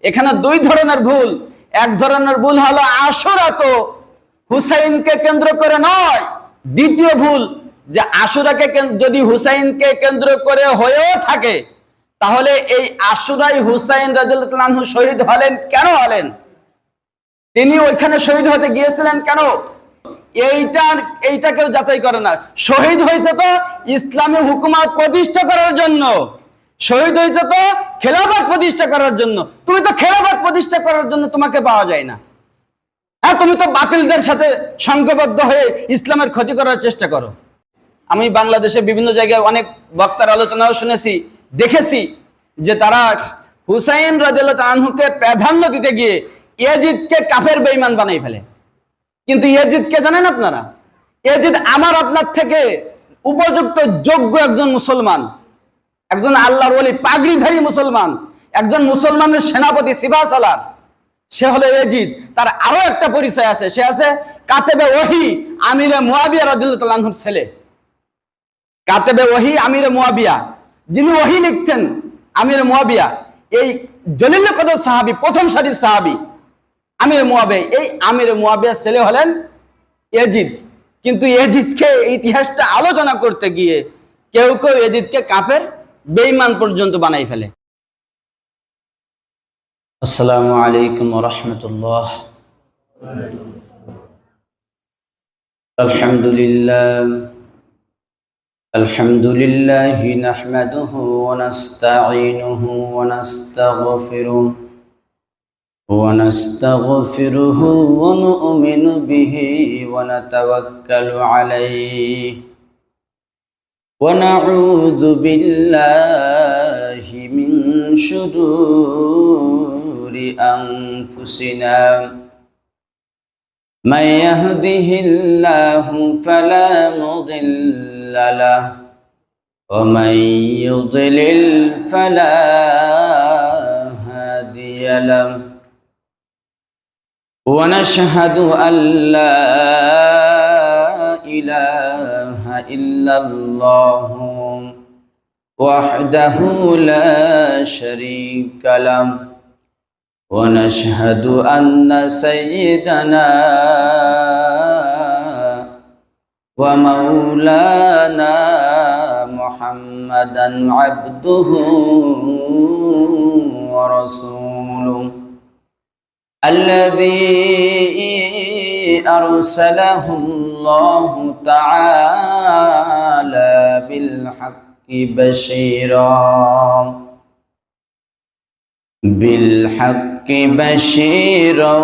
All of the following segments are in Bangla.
এখানে দুই ধরনের ভুল। এক ধরনের ভুল হলো আশুরা তো হুসাইনকে কেন্দ্র করে নয়। দ্বিতীয় ভুল যে আশুরাকে যদি হুসাইনকে কেন্দ্র করে হয়েও থাকে, তাহলে এই আশুরাই হুসাইন রাদিয়াল্লাহু আনহু শহীদ হলেন কেন হলেন? তিনি ওইখানে শহীদ হতে গিয়েছিলেন কেন? এইটা কেউ যাচাই করে না। শহীদ হয়েছে তো ইসলামী হুকুমত প্রতিষ্ঠা করার জন্য, শহীদ হয়েছে তো খেলাফত প্রতিষ্ঠা করার জন্য। তুমি তো খেলাফত প্রতিষ্ঠা করার জন্য তোমাকে পাওয়া যায় না। হ্যাঁ, তুমি তো বাতিলদের সাথে সংঘবদ্ধ হয়ে ইসলামের ক্ষতি করার চেষ্টা করো। আমি বাংলাদেশে বিভিন্ন জায়গায় অনেক বক্তার আলোচনাও শুনেছি, দেখেছি যে তারা হুসাইন রাদিয়াল্লাহু আনহুকে প্রাধান্য দিতে গিয়ে ইয়াজিদকে কাফের বেঈমান বানাই ফেলে। কিন্তু ইয়াজিদকে জানেন আপনারা? ইয়াজিদ আমার আপনার থেকে উপযুক্ত যোগ্য একজন মুসলমান, একজন আল্লাহর ওলি, পাগড়িধারী মুসলমান, একজন মুসলমানের সেনাপতি, সিপাহ সালার। সে হলো ইয়াজিদ। তার আরো একটা পরিচয় আছে, সে আছে কাতেবে ওহী আমিরে মুয়াবিয়া রাদিয়াল্লাহু আনহুর ছেলে। কাতেবে ওহী আমিরে মুয়াবিয়া, যিনি ওহী লিখতেন, আমিরে মুয়াবিয়া, এই জলিল কদর সাহাবী, প্রথম সারির সাহাবী আমিরে মুয়াবিয়া। এই আমিরে মুয়াবিয়ার ছেলে হলেন ইয়াজিদ। কিন্তু ইয়াজিদকে ইতিহাসটা আলোচনা করতে গিয়ে কেউ কেউ ইয়াজিদকে কাফের বেঈমান পর্যন্ত বানাই ফেলে। আসসালামু আলাইকুম ওয়া রাহমাতুল্লাহ। আলহামদুলিল্লাহ নাহমাদুহু ওয়া নাস্তাঈনুহু ওয়া নাস্তাগফিরুহ ونستغفره ونؤمن به ونتوكل عليه ونعوذ بالله من شرور أنفسنا من يهده الله فلا مضل له ومن يضلل فلا هادي له ونشهد أن لا إله إلا الله وحده لا شريك له ونشهد أن سيدنا ومولانا محمدا عبده ورسوله الذي أرسله الله تعالى بالحق بشيرا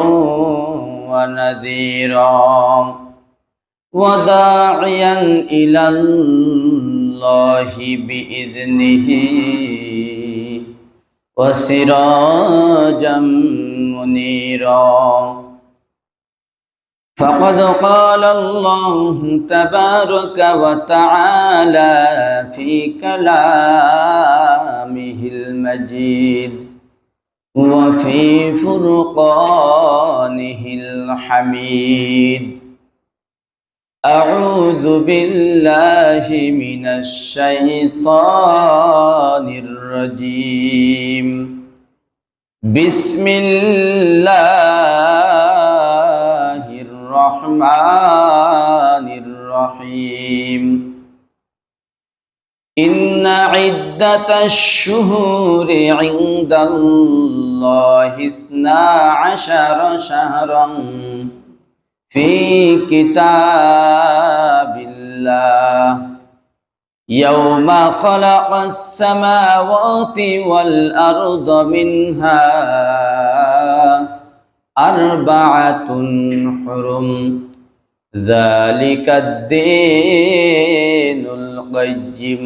ونذيرا وداعيا إلى الله بإذنه وسراجا منيرا فقد قال الله تبارك وتعالى في كلامه المجيد وفي فرقانه الحميد أعوذ بالله من الشيطان الرجيم بسم الله الرحمن الرحيم إن عدة الشهور عند الله 12 شهرا في كتاب الله يوم خلق السماوات والأرض منها 4 حرم ذلك الدين القيم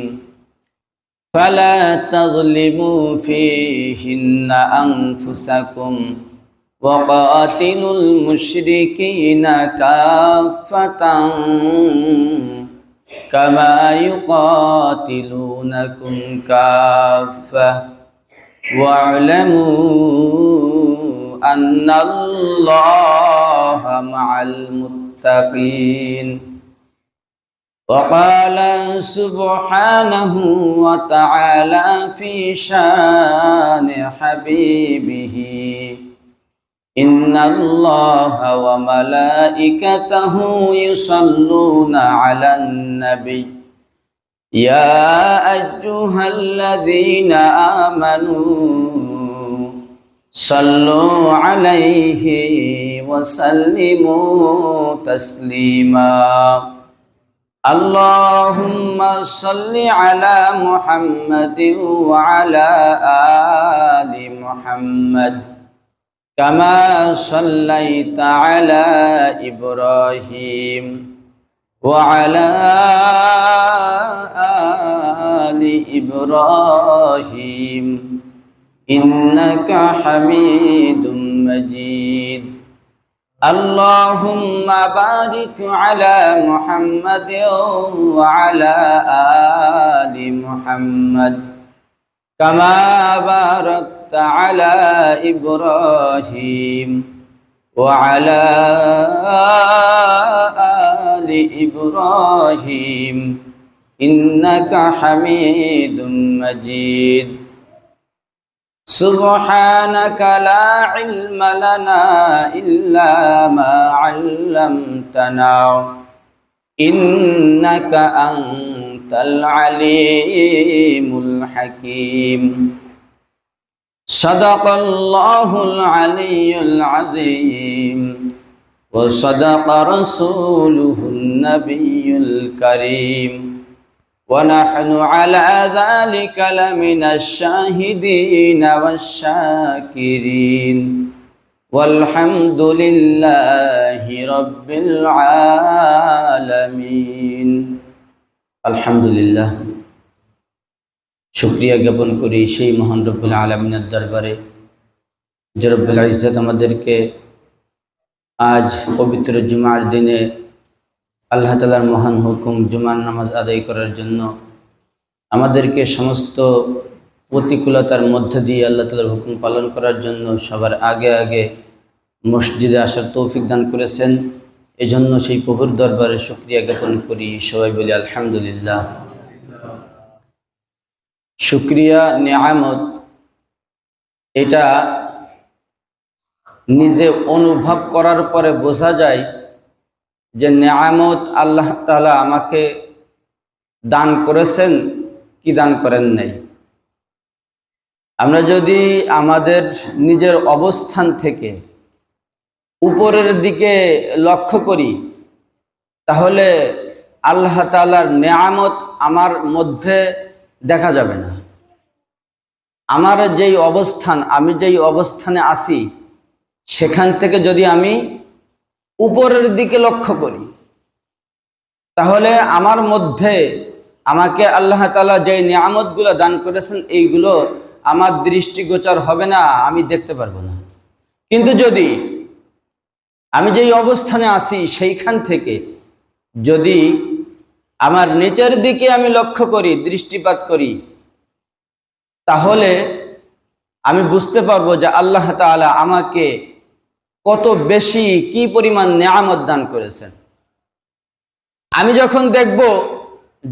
فلا تظلموا فيهن أنفسكم وقاتلوا المشركين كافة كما يقاتلونكم كافة واعلموا أن الله مع المتقين وقال سبحانه وتعالى في شان حبيبه ইন্নাল্লাহা ওয়া মালাইকাতাহু ইউসাল্লুনা আলান নবী ইয়া আইয়ুহাল্লাযীনা আমানু সাল্লু আলাইহি ওয়া সাল্লিমু তাসলিমা আল্লাহুম্মা সাল্লি আলা মুহাম্মাদিন ওয়া আলা আলি মুহাম্মাদ কামা সাল্লাইতা আলা ইব্রাহিম ওয়া আলা আলি ইব্রাহিম ইন্নাকা হামিদুম মাজিদ আল্লাহুম্মা বারিক আলা মুহাম্মাদিন ওয়া আলা আলি মুহাম্মাদ কামা বারাকতা আলা ইব্রাহিম ওয়া আলা আলি ইব্রাহিম ইন্নাকা হামিদুম মাজিদ সুবহানাকা লা ইলমা লানা ইল্লা মা 'আল্লামতানা ইন্নাকা আনতাল আলিমুল হাকীম সাদাকাল্লাহুল আলিয়্যুল আযীম ওয়া সাদাকা রাসূলুহুন নাবিয়্যুল কারীম ونحن على ذلك لمن الشاهدين والشاكرين والحمد لله رب العالمين الحمد لله শুকরিয়া জ্ঞাপন করি সেই মহান রব্বুল আলামিনের দরবারে যে রব্বুল ইজ্জত আমাদেরকে আজ পবিত্র জুমার দিনে আল্লাহ তাআলার মহান হুকুম জুমার নামাজ আদায় করার জন্য আমাদেরকে সমস্ত প্রতিকূলতার মধ্যে দিয়ে আল্লাহ তাআলার হুকুম পালন করার জন্য সবার আগে আগে মসজিদে আসার তৌফিক দান করেছেন। এজন্য সেই প্রভুর দরবারে শুকরিয়া জ্ঞাপন করি। সবাই বলি আলহামদুলিল্লাহ। শুকরিয়া নিয়ামত এটা নিজে অনুভব করার পরে বোঝা যায় যে নেয়ামত আল্লাহ তাআলা আমাকে দান করেছেন কি দান করেন নাই। আমরা যদি আমাদের নিজের অবস্থান থেকে উপরের দিকে লক্ষ্য করি তাহলে আল্লাহ তাআলার নেয়ামত আমার মধ্যে দেখা যাবে না। আমার যেই অবস্থান, আমি যেই অবস্থানে আছি সেখান থেকে যদি আমি উপরের দিকে লক্ষ্য করি তাহলে আমার মধ্যে আমাকে আল্লাহ তাআলা যেই নিয়ামতগুলো দান করেছেন এইগুলো আমার দৃষ্টিগোচর হবে না, আমি দেখতে পারবো না। কিন্তু যদি আমি যেই অবস্থানে আছি সেইখান থেকে যদি আমার নিচের দিকে আমি লক্ষ্য করি, দৃষ্টিপাত করি, তাহলে আমি বুঝতে পারবো যে আল্লাহ তাআলা আমাকে কত বেশি কি পরিমাণ নেয়ামত দান করেছেন। আমি যখন দেখব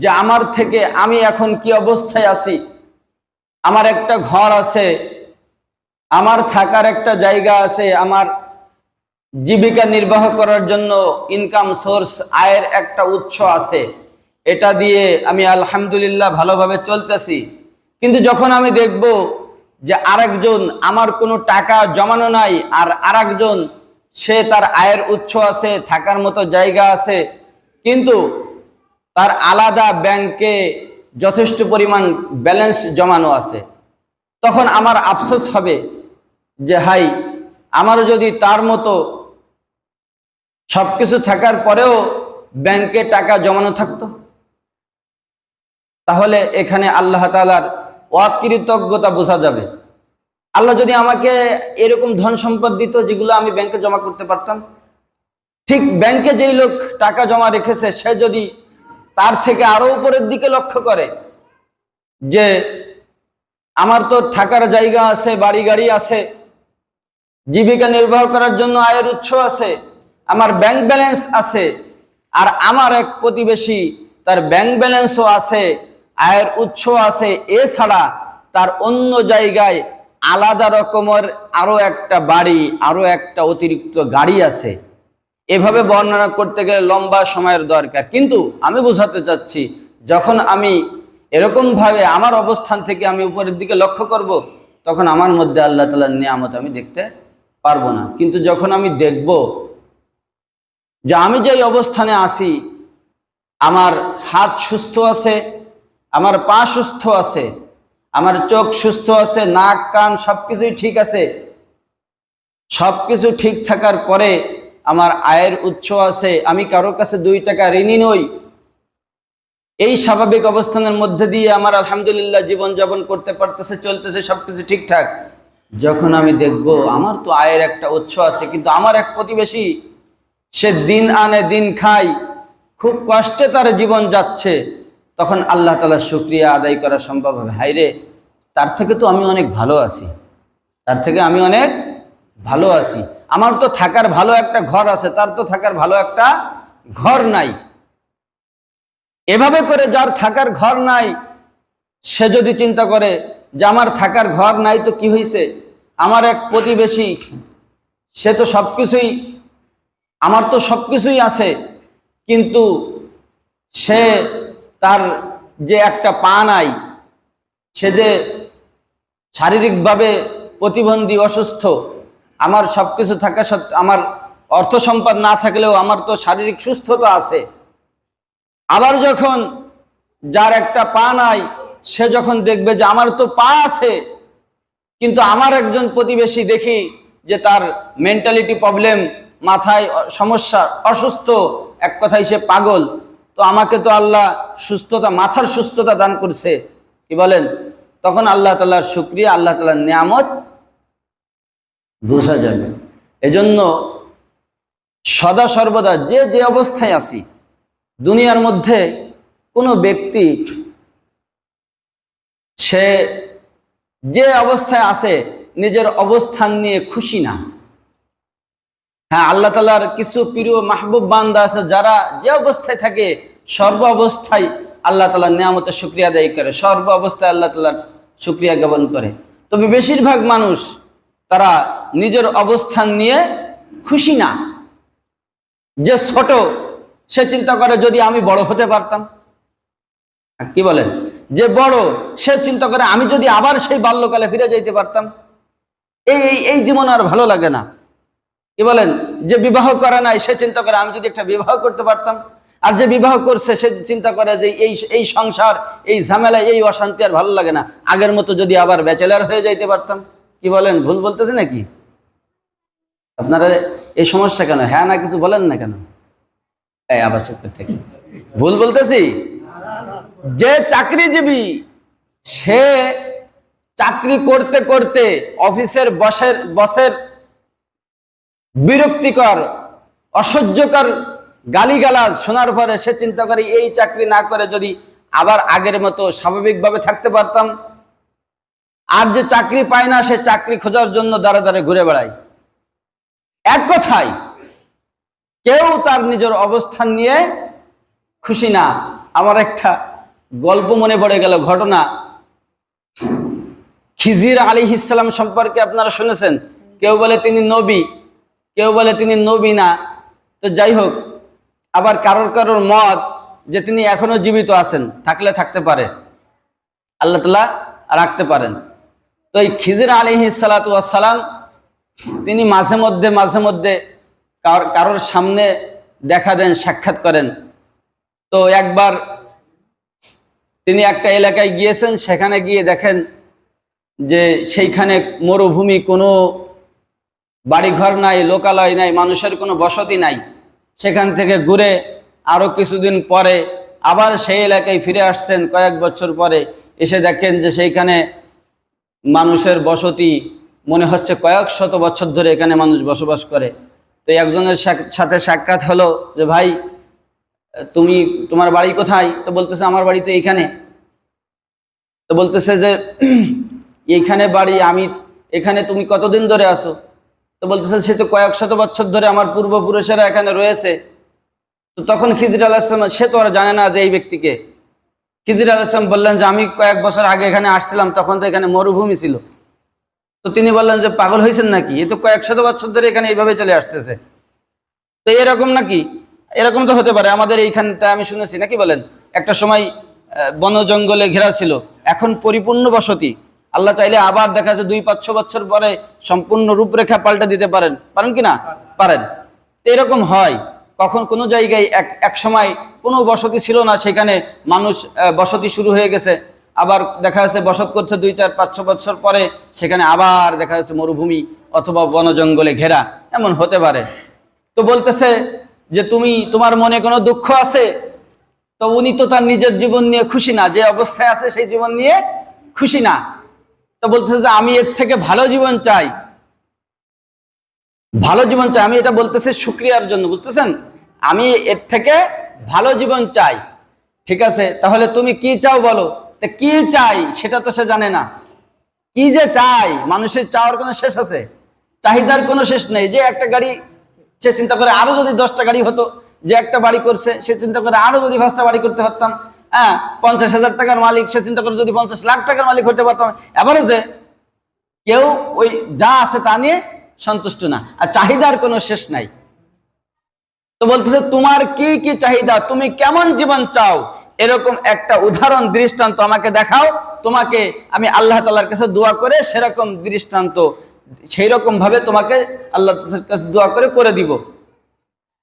যে আমার থেকে আমি এখন কি অবস্থায় আছি, আমার একটা ঘর আছে, আমার থাকার একটা জায়গা আছে, আমার জীবিকা নির্বাহ করার জন্য ইনকাম সোর্স, আয়ের একটা উৎস আছে, এটা দিয়ে আমি আলহামদুলিল্লাহ ভালোভাবে চলতেছি। কিন্তু যখন আমি দেখব যে আরেকজন, আমার কোনো টাকা জমানো নাই, আর আরেকজন সে তার আয়ের উৎস আছে, থাকার মতো জায়গা আছে, কিন্তু তার আলাদা ব্যাংকে যথেষ্ট পরিমাণ ব্যালেন্স জমানো আছে, তখন আমার আফসোস হবে যে হাই, আমারও যদি তার মতো সবকিছু থাকার পরেও ব্যাংকে টাকা জমানো থাকতো। তাহলে এখানে আল্লাহ তাআলার অকৃতজ্ঞতা বোঝা যাবে। আল্লাহ যদি আমাকে এরকম ধন সম্পদ দিত যেগুলো আমি ব্যাংকে জমা করতে পারতাম, ঠিক ব্যাংকে যেই লোক টাকা জমা রেখেছে সে যদি তার থেকে আরো উপরের দিকে লক্ষ্য করে যে আমার তো থাকার জায়গা আছে, বাড়ি গাড়ি আছে, জীবিকা নির্বাহ করার জন্য আয়ের উৎস আছে, আমার ব্যাংক ব্যালেন্স আছে, আর আমার এক প্রতিবেশী তার ব্যাংক ব্যালেন্সও আছে, আয়ের উৎস আছে, এছাড়া তার অন্য জায়গায় আলাদা রকমের আরো একটা বাড়ি, আরো একটা অতিরিক্ত গাড়ি আছে। এভাবে বর্ণনা করতে গেলে লম্বা সময়ের দরকার। কিন্তু আমি বোঝাতে চাচ্ছি, যখন আমি এরকম ভাবে আমার অবস্থান থেকে আমি উপরের দিকে লক্ষ্য করব, তখন আমার মধ্যে আল্লাহ তাআলার নিয়ামত আমি দেখতে পারবো না। কিন্তু যখন আমি দেখব যে আমি যেই অবস্থানে আছি, আমার হাত সুস্থ আছে, আমার পা সুস্থ আছে, আমার চোখ সুস্থ আছে, নাক কান সবকিছুই ঠিক আছে, সবকিছু ঠিক থাকার পরে আমার আয়ের উৎস আছে, আমি কারোর কাছে 2 টাকা ঋণী নই, এই স্বাভাবিক অবস্থানের মধ্যে দিয়ে আমার আলহামদুলিল্লাহ জীবনযাপন করতে পারতেছে, চলতেছে, সবকিছু ঠিকঠাক। যখন আমি দেখব আমার তো আয়ের একটা উৎস আছে, কিন্তু আমার এক প্রতিবেশী, সে দিন আনে দিন খায়, খুব কষ্টে তার জীবন যাচ্ছে, তখন আল্লাহ তাআলার শুকরিয়া আদায় করা সম্ভব হবে। হায়রে, তার থেকে তো আমি অনেক ভালো আছি, তার থেকে আমি অনেক ভালো আছি। আমার তো থাকার ভালো একটা ঘর আছে, তার তো থাকার ভালো একটা ঘর নাই। এভাবে করে যার থাকার ঘর নাই, সে যদি চিন্তা করে যে আমার থাকার ঘর নাই তো কি হয়েছে, আমার এক প্রতিবেশী, সে তো সবকিছুই, আমার তো সবকিছুই আছে, কিন্তু সে তার যে একটা পা নাই, সে যে শারীরিকভাবে প্রতিবন্ধী, অসুস্থ, আমার সবকিছু থাকা সত্ত্বেও, আমার অর্থ সম্পদ না থাকলেও আমার তো শারীরিক সুস্থতা আছে। আবার যখন যার একটা পা নাই, সে যখন দেখবে যে আমার তো পা আছে, কিন্তু আমার একজন প্রতিবেশী দেখি যে তার মেন্টালিটি প্রবলেম, মাথায় সমস্যা, অসুস্থ, এক কথায় সে পাগল, তো আমাকে তো আল্লাহ সুস্থতা, মাথার সুস্থতা দান করছে, কি বলেন? তখন আল্লাহ তাআলার শুকরিয়া, আল্লাহ তাআলার নিয়ামত বোঝা যাবে। এজন্য সদা সর্বদা যে যে অবস্থায় আছি, দুনিয়ার মধ্যে কোনো ব্যক্তি সে যে অবস্থায় আছে নিজের অবস্থান নিয়ে খুশি না। হ্যাঁ, আল্লাহ তাআলার কিছু প্রিয় মাহবুব বান্দা আছে যারা যে অবস্থায় থাকে সর্ব অবস্থায় আল্লাহ তাআলার নিয়ামতের শুকরিয়া আদায় করে, সর্ব অবস্থায় আল্লাহ তাআলার শুকরিয়া জ্ঞাপন করে। তবে বেশিরভাগ মানুষ তারা নিজের অবস্থান নিয়ে খুশি না। যে ছোট, সে চিন্তা করে যদি আমি বড় হতে পারতাম, কি বলেন? যে বড়, সে চিন্তা করে আমি যদি আবার সেই বাল্যকালে ফিরে যাইতে পারতাম, এই জীবন আর ভালো লাগে না, কি বলেন? যে বিবাহ করে নাই, সে চিন্তা করে আমি যদি একটা বিবাহ করতে পারতাম। আর যে বিবাহ করছে, সে চিন্তা করে যে এই সংসার, এই ঝামেলা, এই অশান্তি আর ভালো লাগে না, আগের মতো যদি আবার ব্যাচেলার হয়ে যাইতে পারতাম। কি বলেন? ভুল বলতেছে নাকি আপনারা? এই সমস্যা কেন? হ্যাঁ না কিছু বলেন না কেন? আবার সত্য থেকে ভুল বলতেছি? যে চাকরিজীবী, সে চাকরি করতে করতে অফিসের বসের বিরক্তিকর, অসহ্যকর গালিগালাজ শোনার পরে সে চিন্তা করে এই চাকরি না করে যদি আবার আগের মতো স্বাভাবিকভাবে থাকতে পারতাম। আর যে চাকরি পায় না, সে চাকরি খোঁজার জন্য দাঁড়ে দাঁড়ে ঘুরে বেড়ায়। এক কথায় কেউ তার নিজের অবস্থান নিয়ে খুশি না। আমার একটা গল্প মনে পড়ে গেল, ঘটনা। খিজির আলাইহিস সালাম সম্পর্কে আপনারা শুনেছেন। কেউ বলে তিনি নবী, কেউ বলে তিনি নবী না। তো যাই হোক, আবার কারোর কারোর মত যে তিনি এখনো জীবিত আছেন, থাকলে থাকতে পারে, আল্লাহ তাআলা রাখতে পারেন। তো এই খিজির আলাইহিস সালাতু ওয়াস সালাম তিনি মাঝে মধ্যে কারোর সামনে দেখা দেন, সাক্ষাৎ করেন। তো একবার তিনি একটা এলাকায় গিয়েছেন, সেখানে গিয়ে দেখেন যে সেইখানে মরুভূমি, কোনো বাড়িঘর নাই, লোকালয় নাই, মানুষের কোনো বসতি নাই। সেখান থেকে ঘুরে আরো কিছুদিন পরে আবার সেই এলাকায় ফিরে আসছেন, কয়েক বছর পরে এসে দেখেন যে সেইখানে মানুষের বসতি, মনে হচ্ছে কয়েক শত বছর ধরে এখানে মানুষ বসবাস করে। তো একজনের সাথে সাক্ষাৎ হলো যে ভাই, তোমার বাড়ি কোথায়? তো বলতেছে আমার বাড়ি তো এইখানে। তো বলতেছে যে এইখানে বাড়ি, আমি এখানে, তুমি কতদিন ধরে আছো? তো বলতেছে সে তো কয়েক শত বছর ধরে আমার পূর্বপুরুষেরা এখানে রয়েছে। তো তখন খিজির আলাইহিস সালাম, সে তো আর জানে না যে এই ব্যক্তিকে। খিজির আলাইহিস সালাম বললেন যে আমি কয়েক বছর আগে এখানে আসছিলাম, তখন তো এখানে মরুভূমি ছিল। তো তিনি বললেন যে পাগল হয়েছেন নাকি, এ তো কয়েক শত বছর ধরে এখানে এইভাবে চলে আসতেছে। তো এরকম নাকি? এরকম তো হতে পারে, আমাদের এইখানটা আমি শুনেছি নাকি বলেন, একটা সময় বন জঙ্গলে ঘেরা ছিল, এখন পরিপূর্ণ বসতি। আল্লাহ চাইলে আবার দেখা যাচ্ছে 2-500 বছর পরে সম্পূর্ণ রূপরেখা পাল্টে দিতে পারেন, পারেন কি না? পারেন। তো এরকম হয়, কখন কোনো জায়গায় এক সময় কোনো বসতি ছিল না, সেখানে মানুষ বসতি শুরু হয়ে গেছে, আবার দেখা যাচ্ছে বসত করছে 2-4-500 বছর পরে সেখানে আবার দেখা যাচ্ছে মরুভূমি অথবা বন জঙ্গলে ঘেরা, এমন হতে পারে। তো বলতেছে যে তোমার মনে কোনো দুঃখ আছে? তো উনি তো তার নিজের জীবন নিয়ে খুশি না, যে অবস্থায় আছে সেই জীবন নিয়ে খুশি না। তো বলতেছে যে আমি এর থেকে ভালো জীবন চাই, ভালো জীবন চাই। আমি এটা বলতেছি শুকরিয়ার জন্য, বুঝতেছেন? আমি এর থেকে ভালো জীবন চাই। ঠিক আছে, তাহলে তুমি কি চাও বলো। তো কি চাই সেটা তো সে জানে না, কি যে চাই। মানুষের চাওয়ার কোনো শেষ আছে? চাহিদার কোনো শেষ নেই। যে একটা গাড়ি, সে চিন্তা করে আরো যদি 10টা গাড়ি হতো। যে একটা বাড়ি করছে, সে চিন্তা করে আরো যদি 5টা বাড়ি করতে পারতাম। হ্যাঁ, 50,000 টাকার মালিক, সে চিন্তা করে যদি 50 লাখ টাকার মালিক হতে পারতাম। এভারেজে কেউ ওই যা আছে তা নিয়ে সন্তুষ্ট না, আর চাহিদার কোনো শেষ নাই। তো বলতেছে তোমার কি কি চাহিদা, তুমি কেমন জীবন চাও, এরকম একটা উদাহরণ দৃষ্টান্ত আমাকে দেখাও, তোমাকে আমি আল্লাহ তাআলার কাছে দোয়া করে সেরকম দৃষ্টান্ত সেই রকম ভাবে তোমাকে আল্লাহ কাছে দোয়া করে দিব।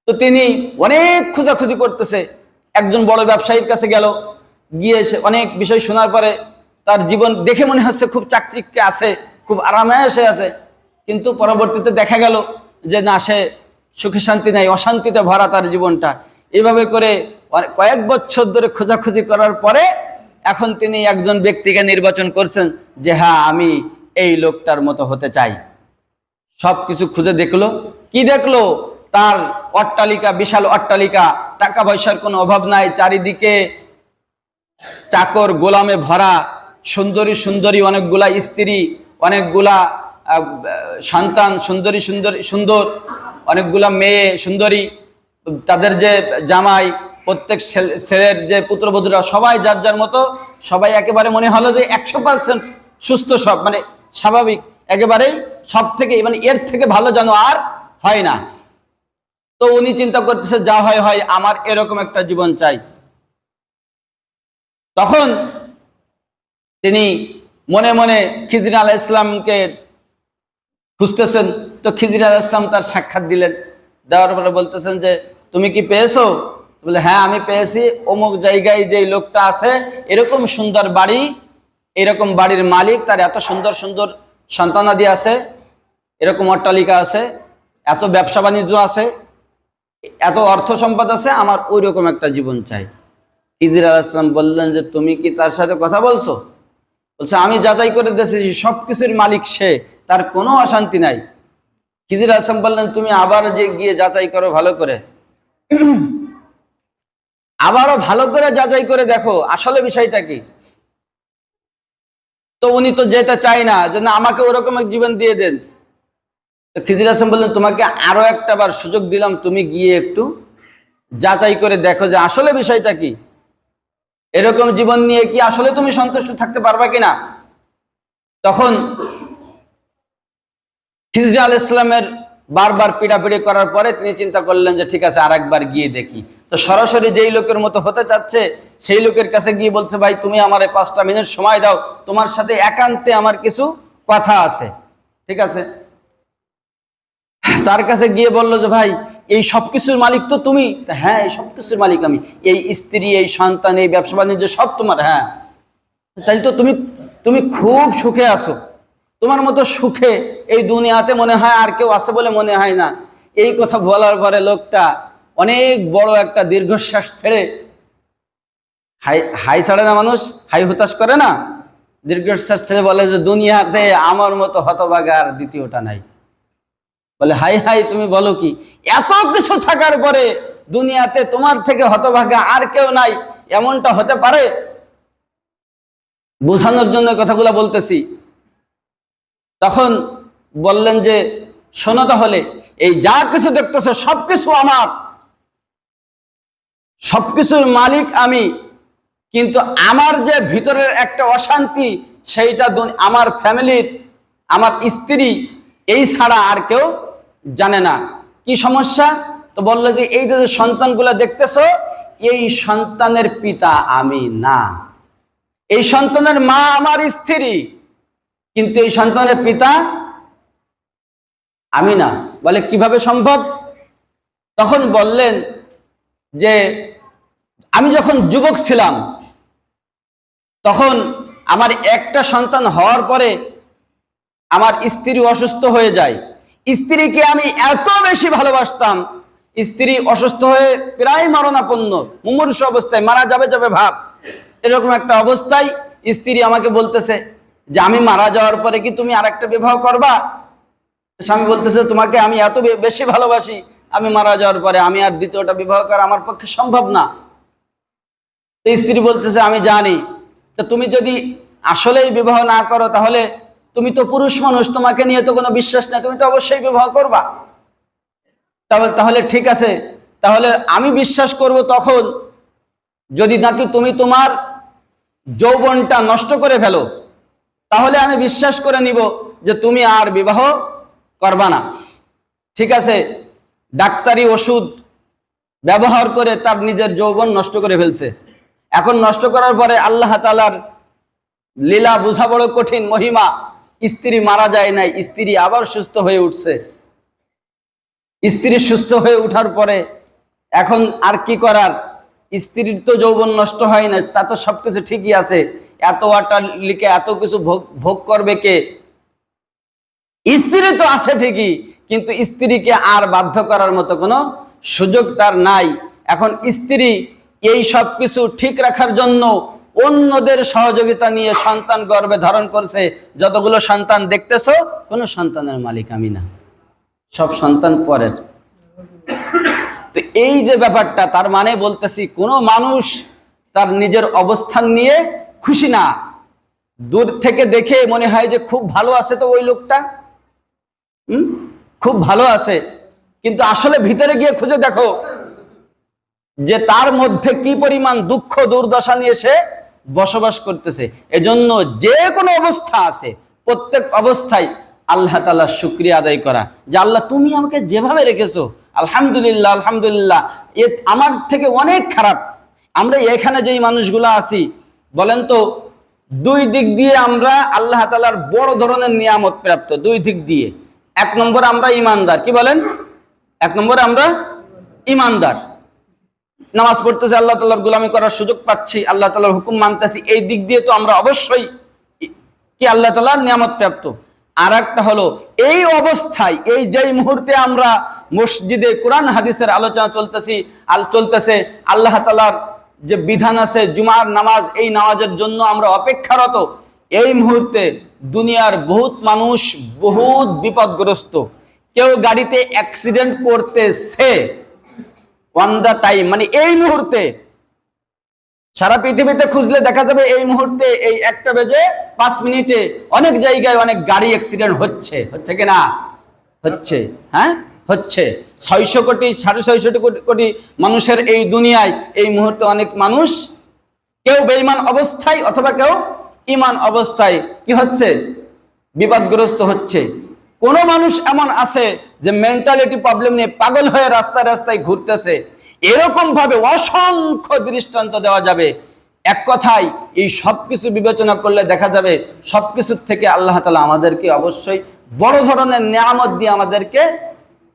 তো তিনি অনেক খোঁজাখুঁজি করতেছে, একজন বড় ব্যবসায়ীর কাছে গেল, গিয়ে সে অনেক বিষয় শোনার পরে তার জীবন দেখে মনে হচ্ছে খুব চাকচিক্যে আছে, খুব আরামে এসে আছে, কিন্তু পরবর্তীতে দেখা গেল যে না, সে সুখে শান্তি নাই, অশান্তিতে ভরা তার জীবনটা। এইভাবে করে কয়েক বছর ধরে খোঁজাখুঁজি করার পরে এখন তিনি একজন ব্যক্তিকে নির্বাচন করছেন যে হ্যাঁ, আমি এই লোকটার মতো হতে চাই। সবকিছু খুঁজে দেখলো, কি দেখলো? তার অট্টালিকা, বিশাল অট্টালিকা, টাকা পয়সার কোনো অভাব নাই, চারিদিকে চাকর গোলামে ভরা, সুন্দরী সুন্দরী অনেকগুলা স্ত্রী, অনেকগুলা সন্তান, সুন্দর অনেকগুলা মেয়ে সুন্দরী, তাদের যে জামাই, প্রত্যেক ছেলের যে পুত্রবধূরা, সবাই যার যার মতো, সবাই একেবারে মনে হলো যে 100% সুস্থ, সব মানে স্বাভাবিক, একেবারেই সব থেকে মানে এর থেকে ভালো যেন আর হয় না। তো উনি চিন্তা করতেছে যা হয় হয়, আমার এরকম একটা জীবন চাই। তখন তিনি মনে মনে খিজির আলাইহিস সালামকে খুঁজতেছেন। তো খিজির আলাইহিস সালাম তার সাক্ষাৎ দিলেন, দেওয়ার পরে বলতেছেন যে তুমি কি পেয়েছো? বলে হ্যাঁ, আমি পেয়েছি, অমুক জায়গায় যে লোকটা আছে, এরকম সুন্দর বাড়ি, এরকম বাড়ির মালিক, তার এত সুন্দর সুন্দর সন্তানাদি আছে, এরকম অট্টালিকা আছে, এত ব্যবসা বাণিজ্য আছে, এত অর্থ সম্পদ আছে, আমার ওই রকম একটা জীবন চাই। খিজির আলাইহিস সালাম বললেন যে তুমি কি তার সাথে কথা বলছো? বলছে আমি যাচাই করে দেখেছি, সবকিছুর মালিক সে, তার কোনো অশান্তি নাই। খিজির আলাইহিস সালাম বললেন তুমি আবার যে গিয়ে যাচাই করো ভালো করে, আবারও ভালো করে যাচাই করে দেখো আসলে বিষয়টা কি। তো উনি তো যেতে চায় না, যে না, আমাকে ওরকম এক জীবন দিয়ে দেন। তো খিজির আলাইহিস সালাম বললেন তোমাকে আরো একটা বার সুযোগ দিলাম, তুমি গিয়ে একটু যাচাই করে দেখো যে আসলে বিষয়টা কি, এরকম জীবন নিয়ে কি আসলে তুমি সন্তুষ্ট থাকতে পারবা কিনা। তখন খিজির আলাইহিস সালামের বারবার পিড়াপিড়ি করার পরে তিনি চিন্তা করলেন যে ঠিক আছে, আরেকবার গিয়ে দেখি। তো সরাসরি যেই লোকের মতো হতে চাচ্ছে সেই লোকের কাছে গিয়ে বলছে ভাই তুমি আমার 5টা মিনিট সময় দাও, তোমার সাথে একান্তে আমার কিছু কথা আছে। ঠিক আছে, তার কাছে গিয়ে বললো যে ভাই এই সবকিছুর মালিক তো তুমি? হ্যাঁ, এই সবকিছুর মালিক আমি, এই স্ত্রী, এই সন্তান, এই ব্যবসা বাণিজ্য সব তোমার। হ্যাঁ, তাহলে তো তুমি খুব সুখে আছো, তোমার মতো সুখে এই দুনিয়াতে মনে হয় আর কেউ আছে বলে মনে হয় না। এই কথা বলার পরে লোকটা অনেক বড় একটা দীর্ঘশ্বাস ছেড়ে, হাই ছাড়ে না মানুষ, হাই হতাশ করে না, দীর্ঘশ্বাস ছেড়ে বলে যে দুনিয়াতে আমার মতো হতভাগা আর দ্বিতীয়টা নাই। বলে হাই হাই, তুমি বলো কি? এত কিছু থাকার পরে দুনিয়াতে তোমার থেকে হতভাগা আর কেউ নাই, এমনটা হতে পারে? বোঝানোর জন্য কথাগুলো বলতেছি। তখন বললেন যে শোনো, তাহলে এই যা কিছু দেখতেছো সবকিছু আমার, সবকিছুর মালিক আমি, কিন্তু আমার যে ভিতরের একটা অশান্তি, সেইটা আমার ফ্যামিলির, আমার স্ত্রী এই ছাড়া আর কেউ জানে না। কি সমস্যা? তো বললো যে এই যে সন্তানগুলো দেখতেছো, এই সন্তানের পিতা আমি না, এই সন্তানের মা আমার স্ত্রী, কিন্তু এই সন্তানের পিতা আমি না। বলে কিভাবে সম্ভব? তখন বললেন যে আমি যখন যুবক ছিলাম তখন আমার একটা সন্তান হওয়ার পরে আমার স্ত্রী অসুস্থ হয়ে যায়। স্ত্রীকে আমি এত বেশি ভালোবাসতাম, স্ত্রী অসুস্থ হয়ে প্রায় মরণাপন্ন, মুমূর্ষ অবস্থায়, মারা যাবে যাবে ভাব, এরকম একটা অবস্থায় স্ত্রী আমাকে বলতেছে যে আমি মারা যাওয়ার পরে কি তুমি আরেকটা বিবাহ করবা? স্বামী বলতেছে তোমাকে আমি এত বেশি ভালোবাসি, আমি মারা যাওয়ার পরে আমি আর দ্বিতীয়টা বিবাহ করা আমার পক্ষে সম্ভব না। তো স্ত্রী বলতেছে আমি জানি, তো তুমি যদি আসলেই বিবাহ না করো তাহলে তুমি তো পুরুষ মানুষ, তোমাকে নিয়ে তো কোনো বিশ্বাস নেই, তুমি তো অবশ্যই বিবাহ করবা। তাহলে ঠিক আছে, তাহলে আমি বিশ্বাস করব তখন যদি নাকি তুমি তোমার যৌবনটা নষ্ট করে ফেলো, তাহলে আমি বিশ্বাস করে নিব যে তুমি আর বিবাহ করবা না। ঠিক আছে, ডাক্তারি ওষুধ ব্যবহার করে তার নিজের যৌবন নষ্ট করে ফেলছে। এখন নষ্ট করার পরে আল্লাহ তাআলার লীলা বোঝা বড় কঠিন, মহিমা। স্ত্রী মারা যায় নাই, স্ত্রী আবার সুস্থ হয়ে উঠছে। স্ত্রী সুস্থ হয়ে উঠার পরে এখন আর কি করার? স্ত্রীর তো যৌবন নষ্ট হয় না, তা তো সবকিছু ঠিকই আছে, এত ওয়াটার লিকে এত কিছু ভোগ করবে কে? স্ত্রী তো আছে ঠিকই, কিন্তু স্ত্রীকে আর বাধ্য করার মতো কোনো সুযোগ তার নাই। এখন স্ত্রী এই সব কিছু ঠিক রাখার জন্য অন্যদের সহযোগিতা নিয়ে সন্তান গর্ভে ধারণ করছে। যতগুলো সন্তান দেখতেছো, কোনো সন্তানের মালিক আমি না, সব সন্তান পরের। তো এই যে ব্যাপারটা, তার মানে বলতেছি কোনো মানুষ তার নিজের অবস্থান নিয়ে খুশি না। দূর থেকে দেখে মনে হয় যে খুব ভালো আছে তো ওই লোকটা, খুব ভালো আছে, কিন্তু আসলে ভিতরে গিয়ে খুঁজে দেখো যে তার মধ্যে কি পরিমাণ দুঃখ দুর্দশা নিয়ে সে বসবাস করতেছে। এজন্য যে কোনো অবস্থা আছে, প্রত্যেক অবস্থায় আল্লাহ তাআলার শুকরিয়া আদায় করা, যে আল্লাহ তুমি আমাকে যেভাবে রেখেছো, আলহামদুলিল্লাহ আলহামদুলিল্লাহ, এ আমার থেকে অনেক খারাপ। আমরা এখানে যেই মানুষগুলো আছি, বলেন তো, দুই দিক দিয়ে আমরা আল্লাহ তাআলার বড় ধরনের নিয়ামত প্রাপ্ত, দুই দিক দিয়ে। এক নম্বর আমরা ইমানদার, কি বলেন? এক নম্বরে আমরা ইমানদার, নামাজ পড়তেছি, আল্লাহ তাআলার গোলামি করার সুযোগ পাচ্ছি, আল্লাহ তাআলার হুকুম মানতেছি, এই দিক দিয়ে তো আমরা অবশ্যই কি আল্লাহ তাআলার নিয়ামত প্রাপ্ত। আর একটা হলো এই অবস্থায়, এই যেই মুহূর্তে আমরা মসজিদে কোরআন হাদিসের আলোচনা চলতেছে, আল্লাহ তাআলার যে বিধান আছে জুমার নামাজ, এই নামাজের জন্য আমরা অপেক্ষারত, এই মুহূর্তে দুনিয়ার বহুত মানুষ বহুত বিপদগ্রস্ত। কেউ গাড়িতে অ্যাক্সিডেন্ট করতেছে অন দা টাইম, মানে এই মুহূর্তে। সারা পৃথিবীতে খুঁজলে দেখা যাবে এই মুহূর্তে, এই 1:05 অনেক জায়গায় অনেক গাড়ি অ্যাক্সিডেন্ট হচ্ছে কিনা? হচ্ছে, হ্যাঁ হচ্ছে। 600 কোটি 650 কোটি মানুষের এই দুনিয়ায় এই মুহূর্তে অনেক মানুষ, কেউ বেঈমান অবস্থায় অথবা কেউ ঈমান অবস্থায় কি হচ্ছে? বিপদগ্রস্ত হচ্ছে। কোন মানুষ এমন আছে যে মেন্টালিটি প্রবলেম নিয়ে পাগল হয়ে রাস্তায় রাস্তায় ঘুরতেছে। এরকম ভাবে অসংখ্য দৃষ্টান্ত দেওয়া যাবে। এক কথায় এই সবকিছু বিবেচনা করলে দেখা যাবে সবকিছুর থেকে আল্লাহ তাআলা আমাদেরকে অবশ্যই বড় ধরনের নিয়ামত দিয়ে আমাদেরকে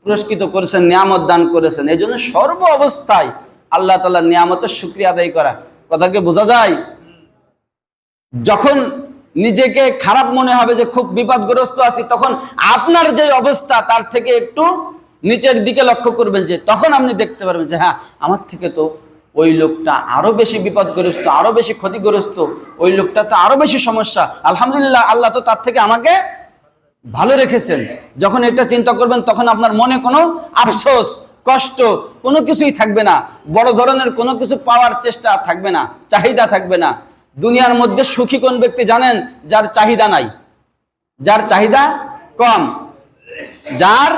পুরস্কৃত করেছেন, নিয়ামত দান করেছেন। এই জন্য সর্ব অবস্থায় আল্লাহ তাআলার নিয়ামতের শুকরিয়া আদায় করা। কথাকে বোঝা যায়? যখন নিজেকে খারাপ মনে হবে যে খুব বিপদগ্রস্ত আছি, তখন আপনার যে অবস্থা তার থেকে একটু নিচের দিকে লক্ষ্য করবেন, যে তখন আপনি দেখতে পারবেন যে হ্যাঁ, আমার থেকে তো ওই লোকটা আরো বেশি বিপদগ্রস্ত, আরো বেশি ক্ষতিগ্রস্ত, ওই লোকটা তো আরো বেশি সমস্যা, আলহামদুলিল্লাহ আল্লাহ তো তার থেকে আমাকে ভালো রেখেছেন। যখন এটা চিন্তা করবেন তখন আপনার মনে কোনো আফসোস, কষ্ট কোনো কিছুই থাকবে না, বড় ধরনের কোনো কিছু পাওয়ার চেষ্টা থাকবে না, চাহিদা থাকবে না। দুনিয়ার মধ্যে সুখী কোন ব্যক্তি জানেন? যার চাহিদা নাই, যার চাহিদা কম। যার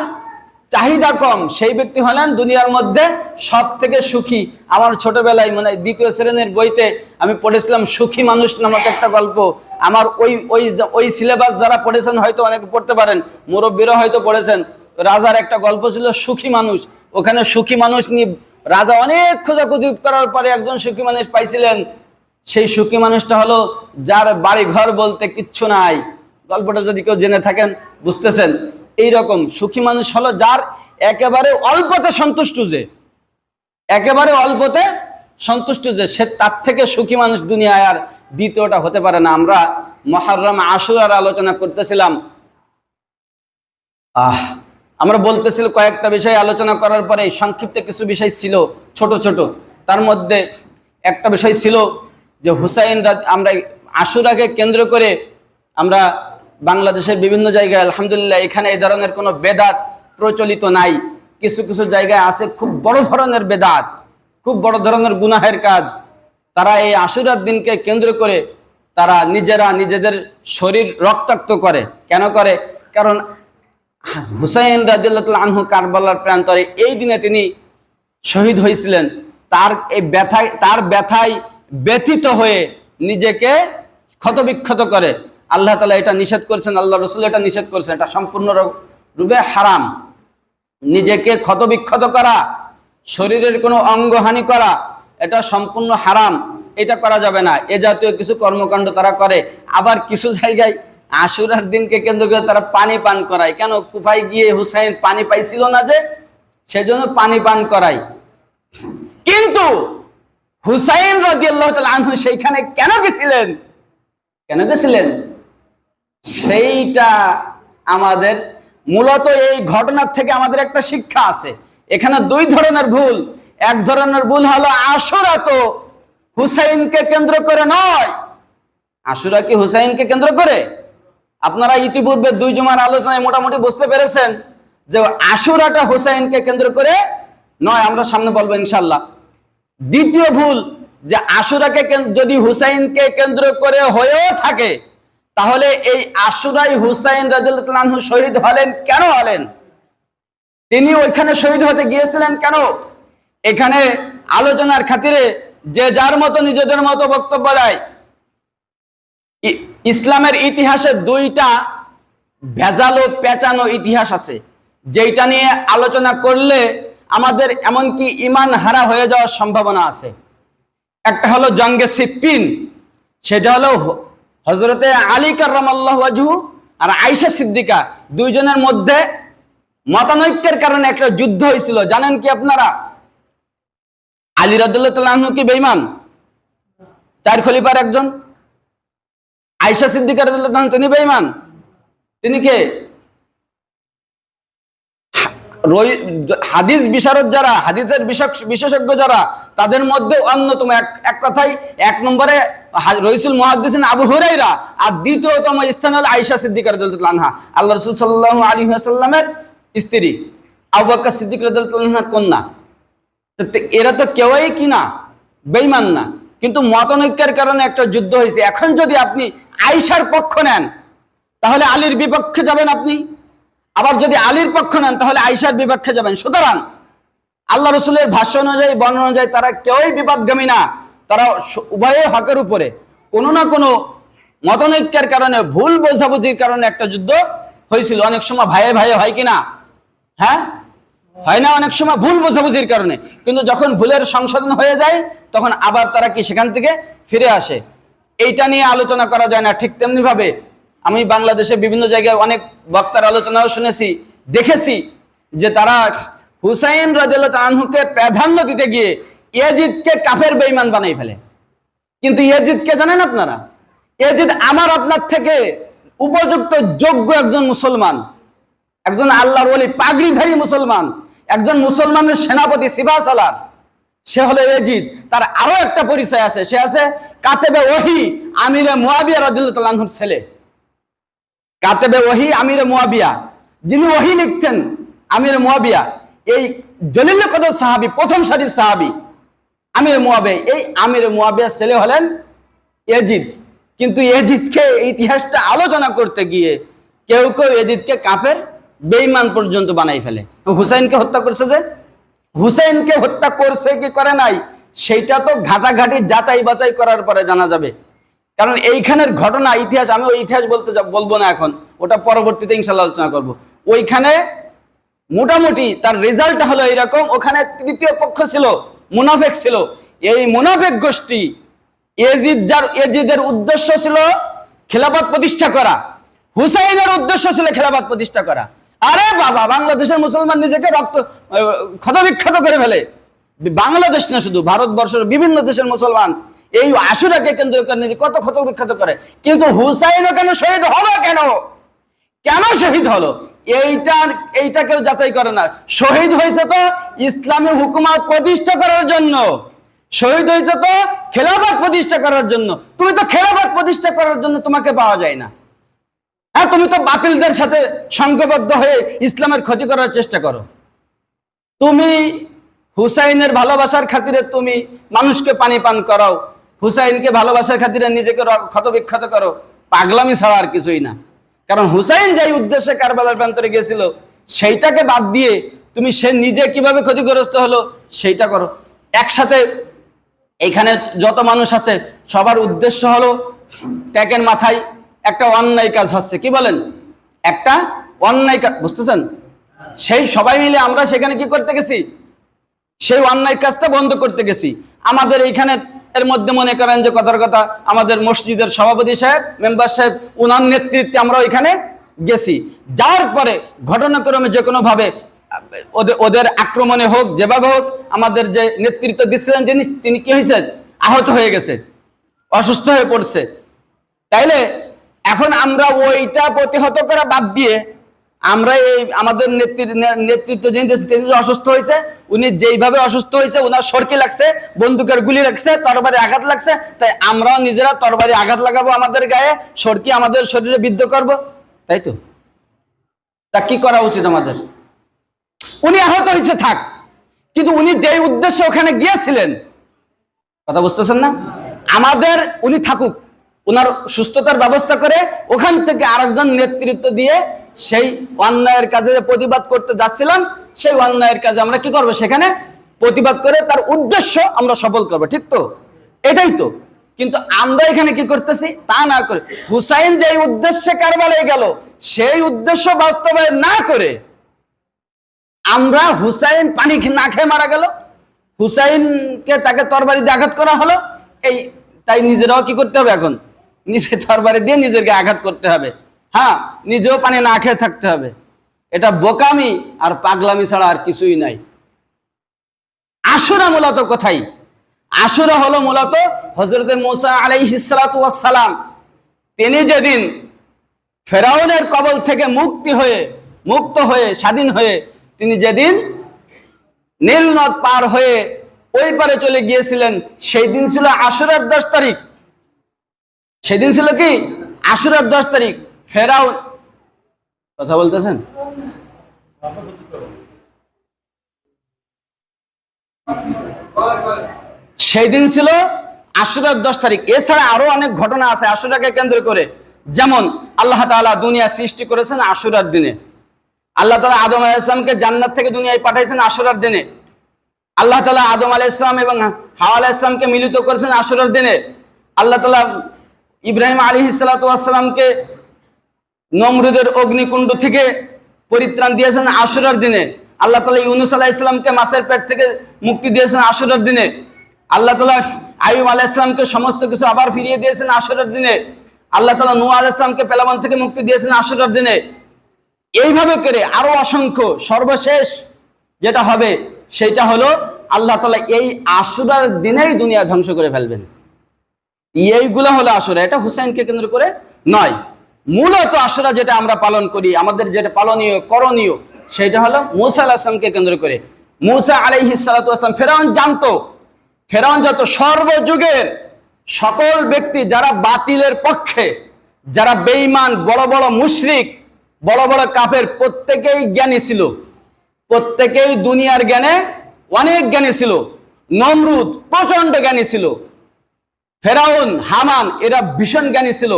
চাহিদা কম সেই ব্যক্তি হলেন দুনিয়ার মধ্যে সব থেকে সুখী। আমার ছোটবেলায় মনে হয় 2য় শ্রেণীর বইতে আমি পড়েছিলাম সুখী মানুষ নামক একটা গল্প। আমার ওই ওই ওই সিলেবাস যারা পড়েছেন হয়তো অনেকে পড়তে পারেন, মুরব্বীরা হয়তো পড়েছেন। রাজার একটা গল্প ছিল সুখী মানুষ, ওখানে সুখী মানুষ নিয়ে রাজা অনেক খোঁজাখুঁজি করার পরে একজন সুখী মানুষ পাইছিলেন। সেই সুখী মানুষটা হলো যার বাড়ি ঘর বলতে কিচ্ছু নাই। গল্পটা যদি কেউ জেনে থাকেন বুঝতেছেন। এইরকম সুখী মানুষ হলো যার একেবারে অল্পতে সন্তুষ্ট, যে একেবারে অল্পতে সন্তুষ্ট, যে সে তার থেকে সুখী মানুষ দুনিয়ায় আর দ্বিতীয়টা হতে পারে না। আমরা মুহররম আশুরার আলোচনা করতেছিলাম। আমরা বলতেছিল কয়েকটা বিষয় আলোচনা করার পরে সংক্ষিপ্ত কিছু বিষয় ছিল ছোট ছোট। তার মধ্যে একটা বিষয় ছিল যে হুসাইন, আমরা আশুরাকে কেন্দ্র করে আমরা বাংলাদেশের বিভিন্ন জায়গায় আলহামদুলিল্লাহ এখানে এই ধরনের কোনো বেদাত প্রচলিত নাই। কিছু কিছু জায়গায় আছে খুব বড় ধরনের বেদাত, খুব বড় ধরনের গুনাহের কাজ। তারা এই আশুরার দিনকে কেন্দ্র করে তারা নিজেরা নিজেদের শরীর রক্তাক্ত করে। কেন করে? কারণ হুসাইন রাদিয়াল্লাহু আনহু কারবালার প্রান্তরে এই দিনে তিনি শহীদ হয়েছিলেন। তার ব্যথায় ব্যথিত হয়ে নিজেকে ক্ষতবিক্ষত করে। আল্লাহ তাআলা এটা নিষেধ করেছেন, আল্লাহ রাসূল এটা নিষেধ করেছেন। এটা সম্পূর্ণ রূপে হারাম। নিজেকে ক্ষতবিক্ষত করা, শরীরের কোনো অঙ্গহানি করা, এটা সম্পূর্ণ হারাম। এটা করা যাবে না। এ জাতীয় কিছু কর্মকাণ্ড তারা করে। আবার কিছু জায়গায় আশুরার দিনকে কেন্দ্র করে তারা পানি পান করায়। কেন? কুফায় গিয়ে হুসাইন পানি পাইছিল না, যে সেজন্য পানি পান করায়। কিন্তু হুসাইন রাদিয়াল্লাহু তাআলা আনহু সেইখানে কেন গেছিলেন? কেন গেছিলেন সেইটা আমাদের মূলত এই ঘটনার থেকে আমাদের একটা শিক্ষা আছে। এখানে দুই ধরনের ভুল। এক ধরনের ভুল হলো আশুরা তো হুসাইনকে কেন্দ্র করে নয়। আশুরা কি হুসাইনকে কেন্দ্র করে? আপনারা ইতিপূর্বে দুই জুমার আলোচনায় মোটামুটি বুঝতে পেরেছেন যে আশুরাটা হুসাইনকে কেন্দ্র করে নয়। আমরা সামনে বলবো ইনশাআল্লাহ। দ্বিতীয় ভুল যে আশুরাকে যদি হুসাইনকে কেন্দ্র করে হয়েও থাকে, তাহলে এই আশুরাই হুসাইন রাদিয়াল্লাহু আনহু শহীদ হলেন কেন হলেন? তিনি ওইখানে শহীদ হতে গিয়েছিলেন কেন? এখানে আলোচনার খাতিরে যে যার মতো নিজেদের মতো বক্তব্য দেয়। ইসলামের ইতিহাসে দুইটা ভেজালো পেঁচানো ইতিহাস আছে, যেটা নিয়ে আলোচনা করলে আমাদের এমনকি ঈমান হারা হয়ে যাওয়ার সম্ভাবনা আছে। একটা হলো জঙ্গে সিফফিন, সেটা হলো হযরতে আলী কাররামাল্লাহু ওয়াজহু আর আয়েশা সিদ্দিকা দুইজনের মধ্যে মতানৈক্যের কারণে একটা যুদ্ধ হয়েছিল। জানেন কি আপনারা? আলী রাদিয়াল্লাহু তাআলা আনহু কি বেঈমান? চার খলিফার একজন। আয়েশা সিদ্দিকা রাদিয়াল্লাহু তাআলা তিনি বেঈমান? তিনি কে? হাদিস বিশারদ যারা, হাদিসের বিশেষজ্ঞ যারা, তাদের মধ্যে অন্যতম এক কথায় এক নম্বরে রইসুল মুহাদ্দিসিন আবু হুরায়রা, আর দ্বিতীয়তম স্থান হল আয়েশা সিদ্দিকা রাদিয়াল্লাহু আনহা, আল্লাহ রাসূল সাল্লাল্লাহু আলাইহি ওয়াসাল্লামের স্ত্রী, আবু বকর সিদ্দিক রাদিয়াল্লাহু আনহার কন্যা। এরা তো কেউই কি না, বেঈমান না, কিন্তু মতানৈক্যের কারণে একটা যুদ্ধ হয়েছে। এখন যদি আপনি আয়েশার পক্ষ নেন তাহলে আলীর বিপক্ষে যাবেন আপনি, আবার যদি আলীর পক্ষ নেন তাহলে আয়েশার বিপক্ষে যাবেন। সুতরাং আল্লাহ রসুলের ভাষ্য অনুযায়ী, বর্ণনা অনুযায়ী তারা কেউই বিপদগামী না, তারা উভয়ে হকের উপরে। কোনো না কোনো মতানৈক্যের কারণে, ভুল বোঝাবুঝির কারণে একটা যুদ্ধ হয়েছিল। অনেক সময় ভাইয়ে ভাইয়ে হয় কিনা? হ্যাঁ, হয় না? অনেক সময় ভুল বোঝাবুঝির কারণে। কিন্তু যখন ভুলের সংশোধন হয়ে যায় তখন আবার তারা কি সেখান থেকে ফিরে আসে। এইটা নিয়ে আলোচনা করা যায় না। ঠিক তেমনি ভাবে আমি বাংলাদেশে বিভিন্ন জায়গায় অনেক বক্তার আলোচনাও শুনেছি, দেখেছি যে তারা হুসাইন রাদিয়াল্লাহু আনহুকে প্রাধান্য দিতে গিয়ে ইয়াজিদকে কাফের বেঈমান বানাই ফেলে। কিন্তু ইয়াজিদকে জানেন আপনারা? ইয়াজিদ আমার আপনার থেকে উপযুক্ত যোগ্য একজন মুসলমান, একজন আল্লাহর ওলি, পাগড়িধারী মুসলমান, একজন মুসলমানের সেনাপতি, সিপাহ সালার, সে হলো ইয়াজিদ। তার আরো একটা পরিচয় আছে, সে আছে কাতেবে ওহী আমিরে মুয়াবিয়া রাদিয়াল্লাহু আনহুর ছেলে। কাতেবে ওহী আমিরে মুয়াবিয়া, যিনি ওহী লিখতেন, আমিরে মুয়াবিয়া, এই জলিল কদর সাহাবী, প্রথম সারির সাহাবী আমিরে মুয়াবিয়া। এই আমিরে মুয়াবিয়ার ছেলে হলেন ইয়াজিদ। কিন্তু ইয়াজিদকে ইতিহাসটা আলোচনা করতে গিয়ে কেউ কেউ ইয়াজিদকে কাফের বেঈমান পর্যন্ত বানাই ফেলে। হুসাইনকে হত্যা করছে, যে হুসাইনকে হত্যা করছে কি করে নাই সেইটা তো ঘাটাঘাটি যাচাই বাছাই করার পরে জানা যাবে। কারণ এইখানের ঘটনা ইতিহাস, আমি ওই ইতিহাস বলবো না এখন, ওটা পরবর্তীতে ইনশাল্লাহ আলোচনা করব। ওইখানে মোটামুটি তার রেজাল্টটা হলো এইরকম, ওখানে তৃতীয় পক্ষ ছিল, মুনাফেক ছিল। এই মুনাফেক গোষ্ঠী এজিদের উদ্দেশ্য ছিল খেলাফত প্রতিষ্ঠা করা, হুসাইনের উদ্দেশ্য ছিল খেলাফত প্রতিষ্ঠা করা। আরে বাবা, বাংলাদেশের মুসলমান নিজেকে রক্ত ক্ষতবিক্ষত করে ফেলে। বাংলাদেশ না, শুধু ভারতবর্ষের বিভিন্ন দেশের মুসলমান এই আশুরাকে কেন্দ্র করে নিজে কত ক্ষতবিক্ষত করে। কিন্তু হুসাইনও কেন শহীদ হলো, কেন শহীদ হলো, এইটা কেউ যাচাই করে না। শহীদ হয়েছে তো ইসলামী হুকুমত প্রতিষ্ঠা করার জন্য, শহীদ হয়েছে তো খেলাফত প্রতিষ্ঠা করার জন্য। তুমি তো খেলাফত প্রতিষ্ঠা করার জন্য তোমাকে পাওয়া যায় না। হ্যাঁ, তুমি তো বাতিলদের সাথে সংঘবদ্ধ হয়ে ইসলামের ক্ষতি করার চেষ্টা করো। তুমি হুসাইনের ভালোবাসার খাতিরে তুমি মানুষকে পানি পান করাও, হুসাইনকে ভালোবাসার খাতিরে নিজেকে ক্ষতবিক্ষত করো। পাগলামি ছাড়া আর কিছুই না। কারণ হুসাইন যেই উদ্দেশ্যে কারবালার প্রান্তরে গেছিল সেইটাকে বাদ দিয়ে তুমি সে নিজে কিভাবে ক্ষতিগ্রস্ত হলো সেইটা করো। একসাথে এখানে যত মানুষ আছে সবার উদ্দেশ্য হলো ট্যাগের মাথায় একটা অন্যায় কাজ হচ্ছে, কি বলেন, একটা অন্যায় কাজ, বুঝতেছেন? সেই সবাই মিলে আমরা সেখানে কি করতে গেছি, সেই অন্যায় কাজটা বন্ধ করতে গেছি। আমাদের এইখানে এর মধ্যে মনে করেন যে কথার কথা আমাদের মসজিদের সভাপতি সাহেব, মেম্বার সাহেব, উনার নেতৃত্বে আমরা ওইখানে গেছি। যাওয়ার পরে ঘটনাক্রমে যে কোনো ভাবে ওদের আক্রমণে হোক, যেভাবে হোক, আমাদের যে নেতৃত্ব দিচ্ছিলেন তিনি কি হয়েছেন, আহত হয়ে গেছে, অসুস্থ হয়ে পড়ছে। তাইলে এখন আমরা ওইটা প্রতিহত করা বাদ দিয়ে আমরা এই আমাদের নেতৃত্ব যিনি অসুস্থ হয়েছে, উনি যেইভাবে অসুস্থ হয়েছে, উনার সরকি লাগছে, বন্দুকের গুলি লাগছে, তরবারি আঘাত লাগছে, তাই আমরাও নিজেরা তরবারি আঘাত লাগাবো আমাদের গায়ে, সরকি আমাদের শরীরে বিদ্ধ করব, তাই তো? তা কি করা উচিত আমাদের? উনি আহত হয়েছে থাক, কিন্তু উনি যেই উদ্দেশ্যে ওখানে গিয়েছিলেন, কথা বুঝতেছেন না, আমাদের উনি থাকুক, ওনার সুস্থতার ব্যবস্থা করে ওখান থেকে আরেকজন নেতৃত্ব দিয়ে সেই অন্যায়ের কাজে প্রতিবাদ করতে যাচ্ছিলাম, সেই অন্যায়ের কাজে আমরা কি করব, সেখানে প্রতিবাদ করে তার উদ্দেশ্য আমরা সফল করব, ঠিক তো? এটাই তো। কিন্তু আমরা এখানে কি করতেছি, তা না করে হুসাইন যে উদ্দেশ্যে কারবালায় গেল সেই উদ্দেশ্য বাস্তবায়ন না করে আমরা হুসাইন পানি না খেয়ে মারা গেল, হুসাইনকে তাকে তরবারি দিয়ে আঘাত করা হলো, তাই নিজেরাও কি করতে হবে, এখন নিজে তরবারি দিয়ে নিজেকে আঘাত করতে হবে, হ্যাঁ, নিজেও পানি না খেয়ে থাকতে হবে। এটা বোকামি আর পাগলামি ছাড়া আর কিছুই নাই। আশুরা মূলত কোথায়? আশুরা হলো মূলত হযরত মুসা আলাইহিস সালাতু ওয়াস সালাম, তিনি যেদিন ফেরাউনের কবল থেকে মুক্ত হয়ে স্বাধীন হয়ে তিনি যেদিন নীল নদ পার হয়ে ওই পারে চলে গিয়েছিলেন, সেই দিন ছিল আশুরার 10 তারিখ। সেদিন ছিল কি আশুরার 10 তারিখ। ফেরাউন, কথা বলতেছেন, সেই দিন ছিল আশুরার 10 তারিখ। এছাড়া আরো অনেক ঘটনা আছে আশুরাকে কেন্দ্র করে। যেমন আল্লাহ তাআলা দুনিয়া সৃষ্টি করেছেন আশুরার দিনে। আল্লাহ তাআলা আদম আলাইহিস সালামকে জান্নাত থেকে দুনিয়ায় পাঠাইছেন আশুরার দিনে। আল্লাহ তাআলা আদম আলাইহিস সালাম এবং হাওয়া আলাইহিস সালামকে মিলিত করেছেন আশুরার দিনে। আল্লাহ তাআলা ইব্রাহিম আলাইহিস সালাতু ওয়াস সালামকে নমরুদের অগ্নিকুণ্ড থেকে পরিত্রাণ দিয়েছেন আশুরার দিনে। আল্লাহ তাআলা ইউনূস আলাইহিস সালামকে মাছের পেট থেকে মুক্তি দিয়েছেন আশুরার দিনে। আল্লাহ তাআলা আইয়ুব আলাইহিস সালামকে সমস্ত কিছু আবার ফিরিয়ে দিয়েছেন আশুরার দিনে। আল্লাহ তাআলা নূহ আলাইহিস সালামকে পেলাবন থেকে মুক্তি দিয়েছেন আশুরার দিনে। এইভাবে করে আরো অসংখ্য, সর্বশেষ যেটা হবে সেটা হলো আল্লাহ তাআলা এই আশুরার দিনেই দুনিয়া ধ্বংস করে ফেলবেন। এইগুলা হলো আশুরা, এটা হুসাইনকে কেন্দ্র করে নয়। মূলত আশুরা যেটা আমরা পালন করি, আমাদের যেটা পালনীয় করণীয়, সেটা হলো মুসা আলাইহিস সালামকে কেন্দ্র করে। মুসা আলাইহিস সালাতু ওয়াস সালাম, ফেরাউন যত সর্বযুগের সকল ব্যক্তি যারা বাতিলের পক্ষে, যারা বেঈমান, বড় বড় মুশরিক, বড় বড় কাফের, প্রত্যেকেই জ্ঞানী ছিল, প্রত্যেকেই দুনিয়ার জ্ঞানে অনেক জ্ঞানী ছিল। নমরুদ প্রচন্ড জ্ঞানী ছিল, ফেরাউন, হামান এরা ভীষণ জ্ঞানী ছিল।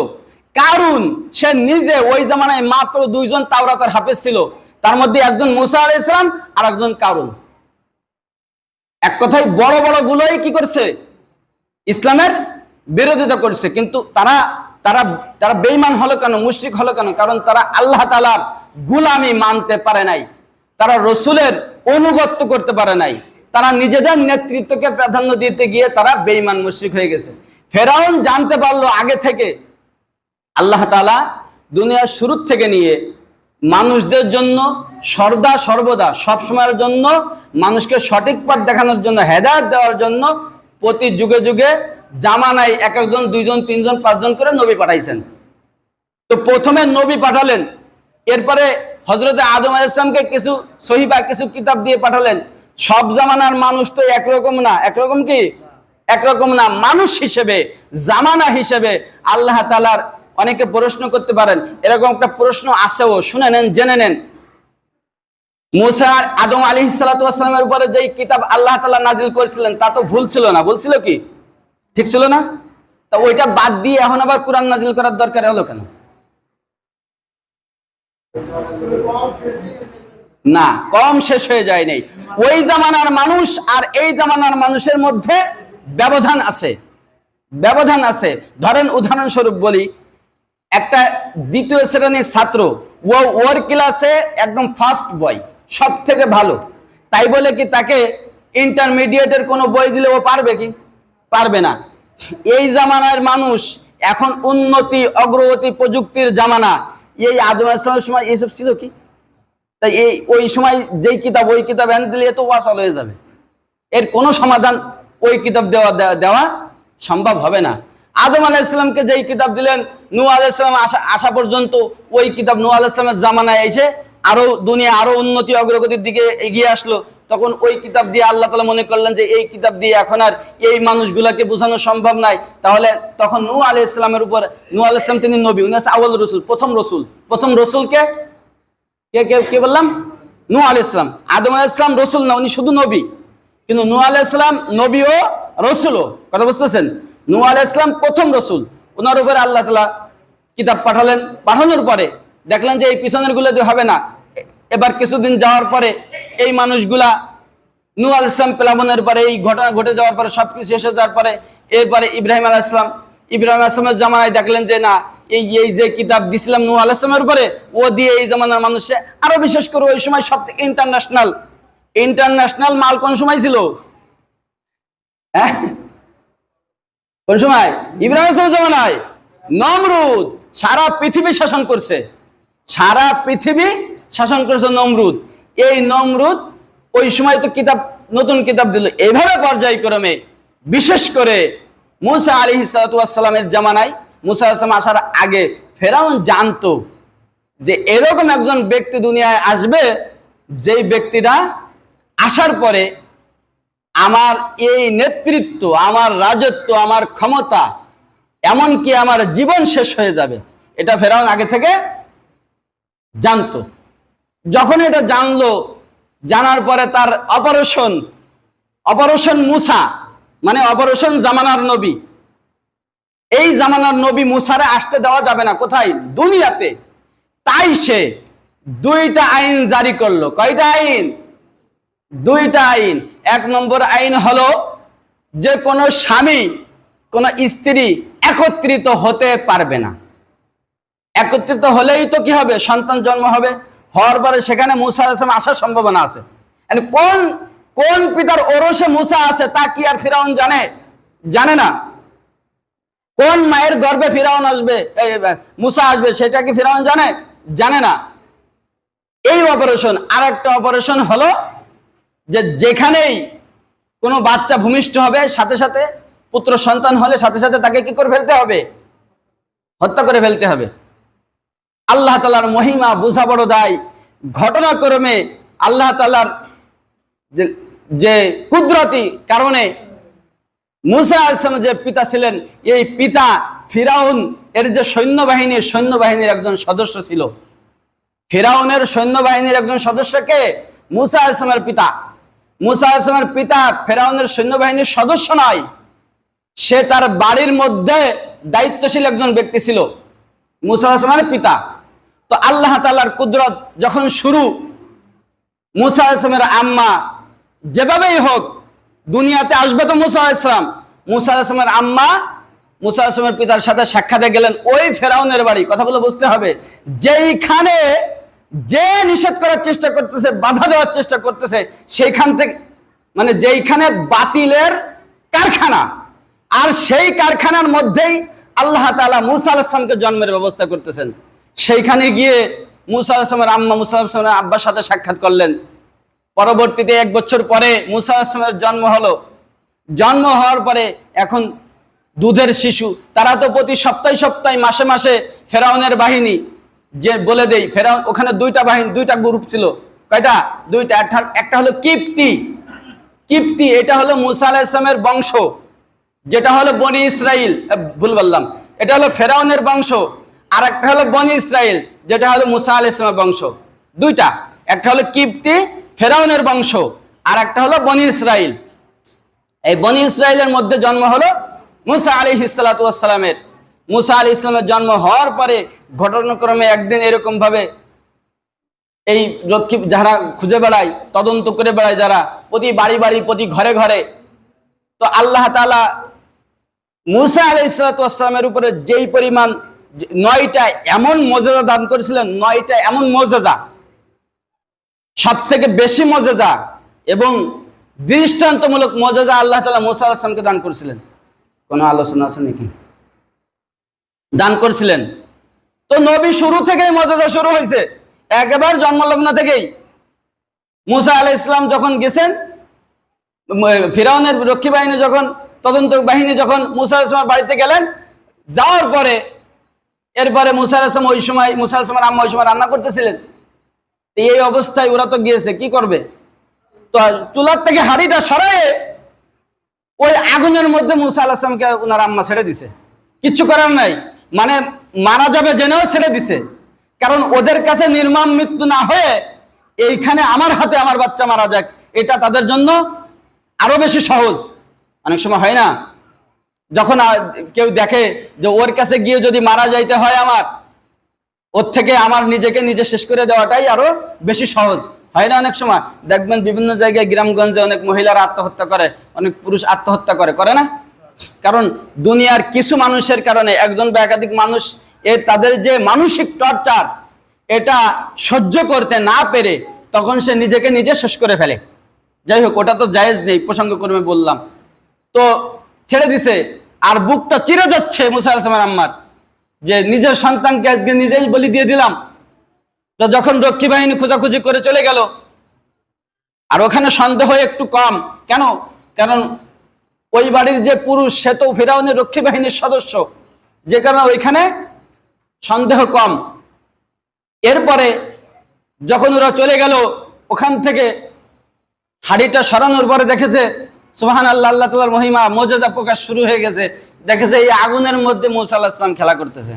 কারুন সে নিজে ওই জামানায় মাত্র 2 জন তাওরাতের হাফেজ ছিল, তার মধ্যে একজন মুসা আলাইহিস সালাম আর একজন কারুন। এক কথায় বড় বড় গুলোই কি করছে, ইসলামের বিরোধিতা করছে, কিন্তু তারা তারা তারা বেঈমান হলো কেন, মুশরিক হলো কেন? কারণ তারা আল্লাহ তাআলার গোলামি মানতে পারে নাই, তারা রসুলের অনুগত্য করতে পারে নাই, তারা নিজেদের নেতৃত্বকে প্রাধান্য দিতে গিয়ে তারা বেঈমান মুশরিক হয়ে গেছে। ফেরাউন জানতে পারলো আগে থেকে আল্লাহ তাআলা দুনিয়ার শুরু থেকে নিয়ে মানুষদের জন্য সর্বদা সবসময়ের জন্য মানুষকে সঠিক পথ দেখানোর জন্য, হেদায়েত দেওয়ার জন্য প্রতি যুগে যুগে জামানায় এক একজন, দুইজন, তিনজন, পাঁচজন করে নবী পাঠাইছেন। তো প্রথমে নবী পাঠালেন, এরপরে হযরতে আদম আলাইহিস সালামকে কিছু সহিফা, কিছু কিতাব দিয়ে পাঠালেন। সব জামানার মানুষ তো একরকম না, একরকম না। মানুষ হিসেবে, জামানা হিসেবে আল্লাহ তাআলার অনেকে প্রশ্ন করতে পারেন, এরকম একটা প্রশ্ন আছেও, শুনে নেন, জেনে নেন। মুসা আদম আলাইহিস সালাতু ওয়াস সালামের উপরে যেই কিতাব আল্লাহ তাআলা নাজিল করেছিলেন তা তো ভুল ছিল না, বলছিল কি? ঠিক ছিল না? তা ওইটা বাদ দিয়ে এখন আবার কোরআন নাজিল করার দরকার হলো কেন? না, কম শেষ হয়ে যায় নাই। ওই জামানার মানুষ আর এই জামানার মানুষের মধ্যে ব্যবধান আছে। ধরেন উদাহরণস্বরূপ বলি, একটা দ্বিতীয় শ্রেণীর ছাত্র, ওর ক্লাসে একদম ফার্স্ট বয়, সব থেকে ভালো, তাই বলে কি তাকে ইন্টারমিডিয়েটের কোনো বই দিলে ও পারবে কি? পারবে না। এই জামানার মানুষ এখন উন্নতি, অগ্রগতি, প্রযুক্তির জামানা। এই আদম আলাইহিস সালামের সময় এইসব ছিল কি? তাই ওই সময় যেই কিতাব, ওই কিতাব এনে দিলে তো ওয়াসাল হয়ে যাবে, এর কোনো সমাধান ওই কিতাব দেওয়া সম্ভব হবে না। আদম আলাইহিস সালামকে যেই কিতাব দিলেন, নূহ আলাইহিস সালাম আসা পর্যন্ত ওই কিতাব নূহ আলাইহিস সালামের জামানায় এসে আরো দুনিয়া আরো উন্নতি, অগ্রগতির দিকে এগিয়ে আসলো। তখন ওই কিতাব দিয়ে আল্লাহ তাআলা মনে করলেন যে এই কিতাব দিয়ে এখন আর এই মানুষগুলাকে বোঝানো সম্ভব নয়। তাহলে তখন নূহ আলাইহিস সালামের উপর, নূহ আলাইহিস সালাম তিনি নবী, উনি হচ্ছে আউয়াল রাসূল, প্রথম রসুলকে কে বললাম? নূহ আলাইহিস সালাম। আদম আলাইহিস সালাম রসুল না, উনি শুধু নবী, কিন্তু নূহ আলাইহিস সালাম নবী ও রসুলও। কথা বুঝতেছেন? নূহ আলাইহিস সালাম প্রথম রসুল, ওনার উপরে আল্লাহ তাআলা কিতাব পাঠালেন। পাঠানোর পরে দেখলেন যে এই পিছনের গুলো দিয়ে হবে না। এবার কিছুদিন যাওয়ার পরে এই মানুষগুলা, নূহ আলাইহিস সালাম প্লাবনের পরে, এই ঘটনা ঘটে যাওয়ার পরে, সবকিছু শেষ হয়ে যাওয়ার পরে, এরপরে ইব্রাহিম আলাইহিস সালামের জামানায় দেখলেন যে না, এই যে কিতাব দিছিলাম নূহ আলাইহিস সালামের উপরে, ও দিয়ে এই জামানার মানুষে আরো, বিশেষ করে ওই সময় সব ইন্টারন্যাশনাল মাল কোন সময় ছিল? হ্যাঁ, কোন সময়? ইব্রাহিম আলাইহিস সালামের জামানায়। নমরুদ সারা পৃথিবী শাসন করছে, নমরুদ। এই নমরুদ ওই সময় তো নতুন কিতাব দিল। এইভাবে পর্যায়ক্রমে, বিশেষ করে মুসা আলাইহিস সালাতু ওয়াস সালামের জামানায়, মুসা আলাইহিস সালাম আসার আগে ফেরাউন জানতো যে এরকম একজন ব্যক্তি দুনিয়ায় আসবে, যেই ব্যক্তিটা আসার পরে আমার এই নেতৃত্ব, আমার রাজত্ব, আমার ক্ষমতা, এমনকি আমার জীবন শেষ হয়ে যাবে। এটা ফেরাউন আগে থেকে জানতো। যখন এটা জানলো, জানার পরে তার অপারেশন মুসা, মানে অপারেশন জামানার নবী। এই জামানার নবী মুসারে আসতে দেওয়া যাবে না, কোথায়? দুনিয়াতে। তাই সে দুইটা আইন জারি করলো। কয়টা আইন? দুইটা আইন। এক নম্বর আইন হলো যে কোনো স্বামী, কোন স্ত্রী একত্রিত হতে পারবে না। একত্রিত হলেই তো কি হবে? সন্তান জন্ম হবে। হওয়ার পরে সেখানে মুসা আলাইহিস সালাম আসার সম্ভাবনা আছে। কোন পিতার ওরসে মুসা আছে তা কি আর ফিরাউন জানে না? কোন মায়ের গর্ভে ফিরাউন আসবে, মুসা আসবে, সেটা কি ফিরাউন জানে না। এই অপারেশন। আর একটা অপারেশন হলো যে যেখানেই কোনো বাচ্চা ভূমিষ্ঠ হবে, সাথে সাথে পুত্র সন্তান হলে সাথে সাথে তাকে কি করে ফেলতে হবে? হত্যা করে ফেলতে হবে। আল্লাহ তাআলার মহিমা বুঝা বড় দায়। ঘটনাক্রমে আল্লাহ তাআলার যে কুদরতি কারণে মুসা আলাইহিস সালামের যে পিতা ছিলেন, এই পিতা ফিরাউন এর যে সৈন্যবাহিনীর একজন সদস্য ছিল। ফিরাউনের সৈন্যবাহিনীর একজন সদস্যকে মুসা আলাইহিস সালামের পিতা। মুসা আলাইহিস সালামের পিতা ফিরাউনের সৈন্যবাহিনীর সদস্য নয়, সে তার বাড়ির মধ্যে দায়িত্বশীল একজন ব্যক্তি ছিল, মুসা আলাইহিস সালামের পিতা। তো আল্লাহ তাআলার কুদরত যখন শুরু, মুসা আলাইহিস সালামের আম্মা যেভাবেই হোক দুনিয়াতে আসবে তো মুসা আলাইহিস সালাম। মুসা আলাইহিস সালামের আম্মা মুসা আলাইহিস সালামের পিতার সাথে সাক্ষাতে গেলেন ওই ফেরাউনের বাড়ি। কথাগুলো বুঝতে হবে, যেইখানে যে নিষেধ করার চেষ্টা করতেছে, বাধা দেওয়ার চেষ্টা করতেছে, সেইখান থেকে মানে যেইখানে বাতিলের কারখানা, আর সেই কারখানার মধ্যেই আল্লাহ তাআলা মুসা আলাইহিস সালামকে জন্মের ব্যবস্থা করতেছেন। সেইখানে গিয়ে মুসা আলাইহিস সালামের আম্মা মুসা আলাইহিস সালামের আব্বার সাথে সাক্ষাৎ করলেন। পরবর্তীতে 1 বছর পরে মুসা আলাইহিস সালামের জন্ম হলো। জন্ম হওয়ার পরে এখন দুধের শিশু, তারা তো প্রতি সপ্তাহে সপ্তাহে মাসে মাসে ফেরাউনের বাহিনী, যে বলে দেই ফেরাউন ওখানে দুইটা বাহিনী, দুইটা গ্রুপ ছিল। কয়টা? দুইটা। একটা হলো কিপ্তি, কিপ্তি এটা হলো মুসা আলাইহিস সালামের বংশ, যেটা হলো বনি ইসরাইল, ভুল বললাম, এটা হলো ফেরাউনের বংশ। আর একটা হলো বনি ইসরাইল, যেটা হলো মুসা আলাইহিস সালামের বংশ। দুইটা, একটা হলো কিপ্তি ফেরাউনের বংশ, আর একটা হলো বনি ইসরাইল। এই বনি ইসরাইলের মধ্যে জন্ম হলো মুসা আলাইহিস সালাতু ওয়াস সালামের। মুসা আলাইহিস সালামের জন্ম হওয়ার পরে ঘটনাক্রমে একদিন এরকম ভাবে এই রক্ষী যারা খুঁজে বেড়ায়, তদন্ত করে বেড়ায়, যারা প্রতি বাড়ি বাড়ি প্রতি ঘরে ঘরে, তো আল্লাহ তাআলা মুসা আলাইহিস সালাতু ওয়াস সালামের উপরে যেই পরিমাণ 9টা এমন মুজিজা দান করেছিলেন, 9টা এমন মুজিজা, সবথেকে বেশি মুজিজা এবং দৃষ্টান্তমূলক মুজিজা আল্লাহ তাআলা মুসা আলাইহিস সালামকে দান করেছিলেন। কোনো আলোচনা আছে নাকি? দান করেছিলেন। তো নবী শুরু থেকেই মুজিজা শুরু হয়েছে, একেবারে জন্মলগ্ন থেকেই। মুসা আলাইহিস সালাম যখন গেছেন, ফিরাউনের রক্ষী বাহিনী যখন, তদন্ত বাহিনী যখন মুসা আলাইহিস সালামের বাড়িতে গেলেন, যাওয়ার পরে এরপরে মুসা আলাইহিস সালাম ওই সময়, মুসা আলাইহিস সালামের আম্মা ওই সময় রান্না করতেছিলেন। এই অবস্থায় ওরা তো গিয়েছে, কি করবে? তো চুলার থেকে হাঁড়িটা সরায়ে ওই আগুনের মধ্যে মুসা আলাইহিস সালামকে ওনার আম্মা ছেড়ে দিছে। কিচ্ছু করার নাই, মানে মারা যাবে জেনেও ছেড়ে দিছে। কারণ ওদের কাছে নির্মম মৃত্যু না হয়ে এইখানে আমার হাতে আমার বাচ্চা মারা যাক, এটা তাদের জন্য আরো বেশি সহজ। অনেক সময় হয় না, যখন কেউ দেখে যে ওর কাছে গিয়ে যদি মারা যাইতে হয় আমার, ওর থেকে আমার নিজেকে নিজে শেষ করে দেওয়াটাই আরো বেশি সহজ। হয় না? অনেক সময় দেখবেন বিভিন্ন জায়গায় গ্রামগঞ্জে অনেক মহিলারা আত্মহত্যা করে, অনেক পুরুষ আত্মহত্যা করে, করে না? কারণ দুনিয়ার কিছু মানুষের কারণে, একজন বা একাধিক মানুষ, তাদের যে মানসিক টর্চার, এটা সহ্য করতে না পেরে তখন সে নিজেকে নিজে শেষ করে ফেলে। যাই হোক, ওটা তো জায়েজ নেই, প্রসঙ্গক্রমে বললাম। তো ছেড়ে দিছে, আর বুকটা চিরে যাচ্ছে মুসা আলাইহিস সালামের আম্মার, যে নিজের সন্তানকে আজকে নিজেই বলি দিয়ে দিলাম। তো যখন রক্ষী বাহিনী খোঁজাখুঁজি করে চলে গেল, আর ওখানে সন্দেহ একটু কম। কেন? কারণ ওই বাড়ির যে পুরুষ, সে তো ফিরাউনের রক্ষী বাহিনীর সদস্য, যে কারণে ওইখানে সন্দেহ কম। এরপরে যখন ওরা চলে গেল, ওখান থেকে হাড়িটা সরানোর পরে দেখেছে সুবহানাল্লাহ, আল্লাহ তাআলার মহিমা, মুজিজা প্রকাশ শুরু হয়ে গেছে। দেখেছে এই আগুনের মধ্যে মুসা আলাইহিস সালাম খেলা করতেছে।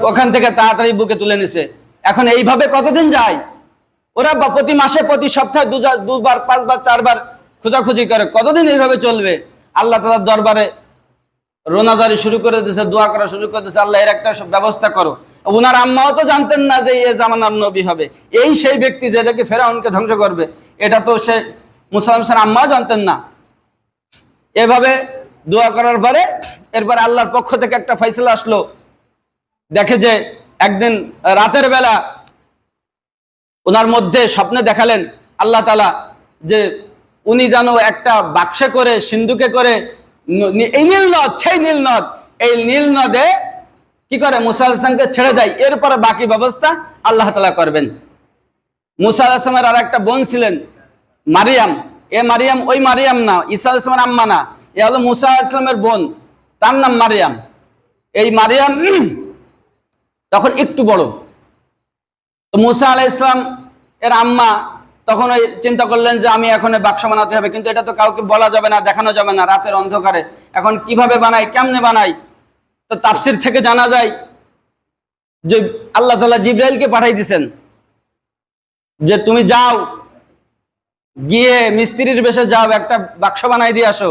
ওখান থেকে তাড়াতাড়ি বুকে তুলে নিছে। এখন এইভাবে কতদিন যায়? ওরা প্রতি মাসে, প্রতি সপ্তাহে 2বার 5বার 4বার খোঁজাখুঁজি করে। কতদিন এইভাবে চলবে? আল্লাহ তাআলার দরবারে রোনাজারি শুরু করে দিয়েছে, দোয়া করা শুরু করে দিয়েছে, আল্লাহ এর একটা ব্যবস্থা করো। ওনার আম্মাও তো জানতেন না যে এ জামানার নবী হবে, এই সেই ব্যক্তি যেটাকে ফেরাউনকে ধ্বংস করবে, এটা তো সে মুসা আলাইহিস সালাম আম্মাও জানতেন না। এভাবে দোয়া করার পরে এরপর আল্লাহর পক্ষ থেকে একটা ফয়সালা আসলো। দেখে যে একদিন রাতের বেলা ওনার মধ্যে স্বপ্নে দেখালেন আল্লাহ তাআলা যে উনি যেন একটা বাক্সে করে, সিন্ধুকে করে এই নীল নদ, সেই নীল নদ, এই নীল নদে কি করে মুসা আলাইহিস সালামকে ছেড়ে দেয়। এরপরে বাকি ব্যবস্থা আল্লাহ তাআলা করবেন। মুসা আলাইহিস সালামের আর একটা বোন ছিলেন মারিয়াম। এ মারিয়াম ওই মারিয়াম না, ঈসা আলাইহিস সালামের আম্মা না, এ হলো মুসা আলাইহিস সালামের বোন, তার নাম মারিয়াম। এই মারিয়াম তখন একটু বড়। তো মুসা আলাইহিস সালাম এর আম্মা তখন ওই চিন্তা করলেন যে আমি এখন বাক্স বানাতে হবে, কিন্তু এটা তো কাউকে বলা যাবে না, দেখানো যাবে না, রাতের অন্ধকারে। এখন কিভাবে বানাই, কেমনে বানাই? তো তাফসীর থেকে জানা যায় যে আল্লাহ তাআলা জিবরাইলকে পাঠাই দিয়েছেন যে তুমি যাও, গিয়ে মিস্ত্রির বেশে যাও, একটা বাক্স বানাই দিয়ে আসো।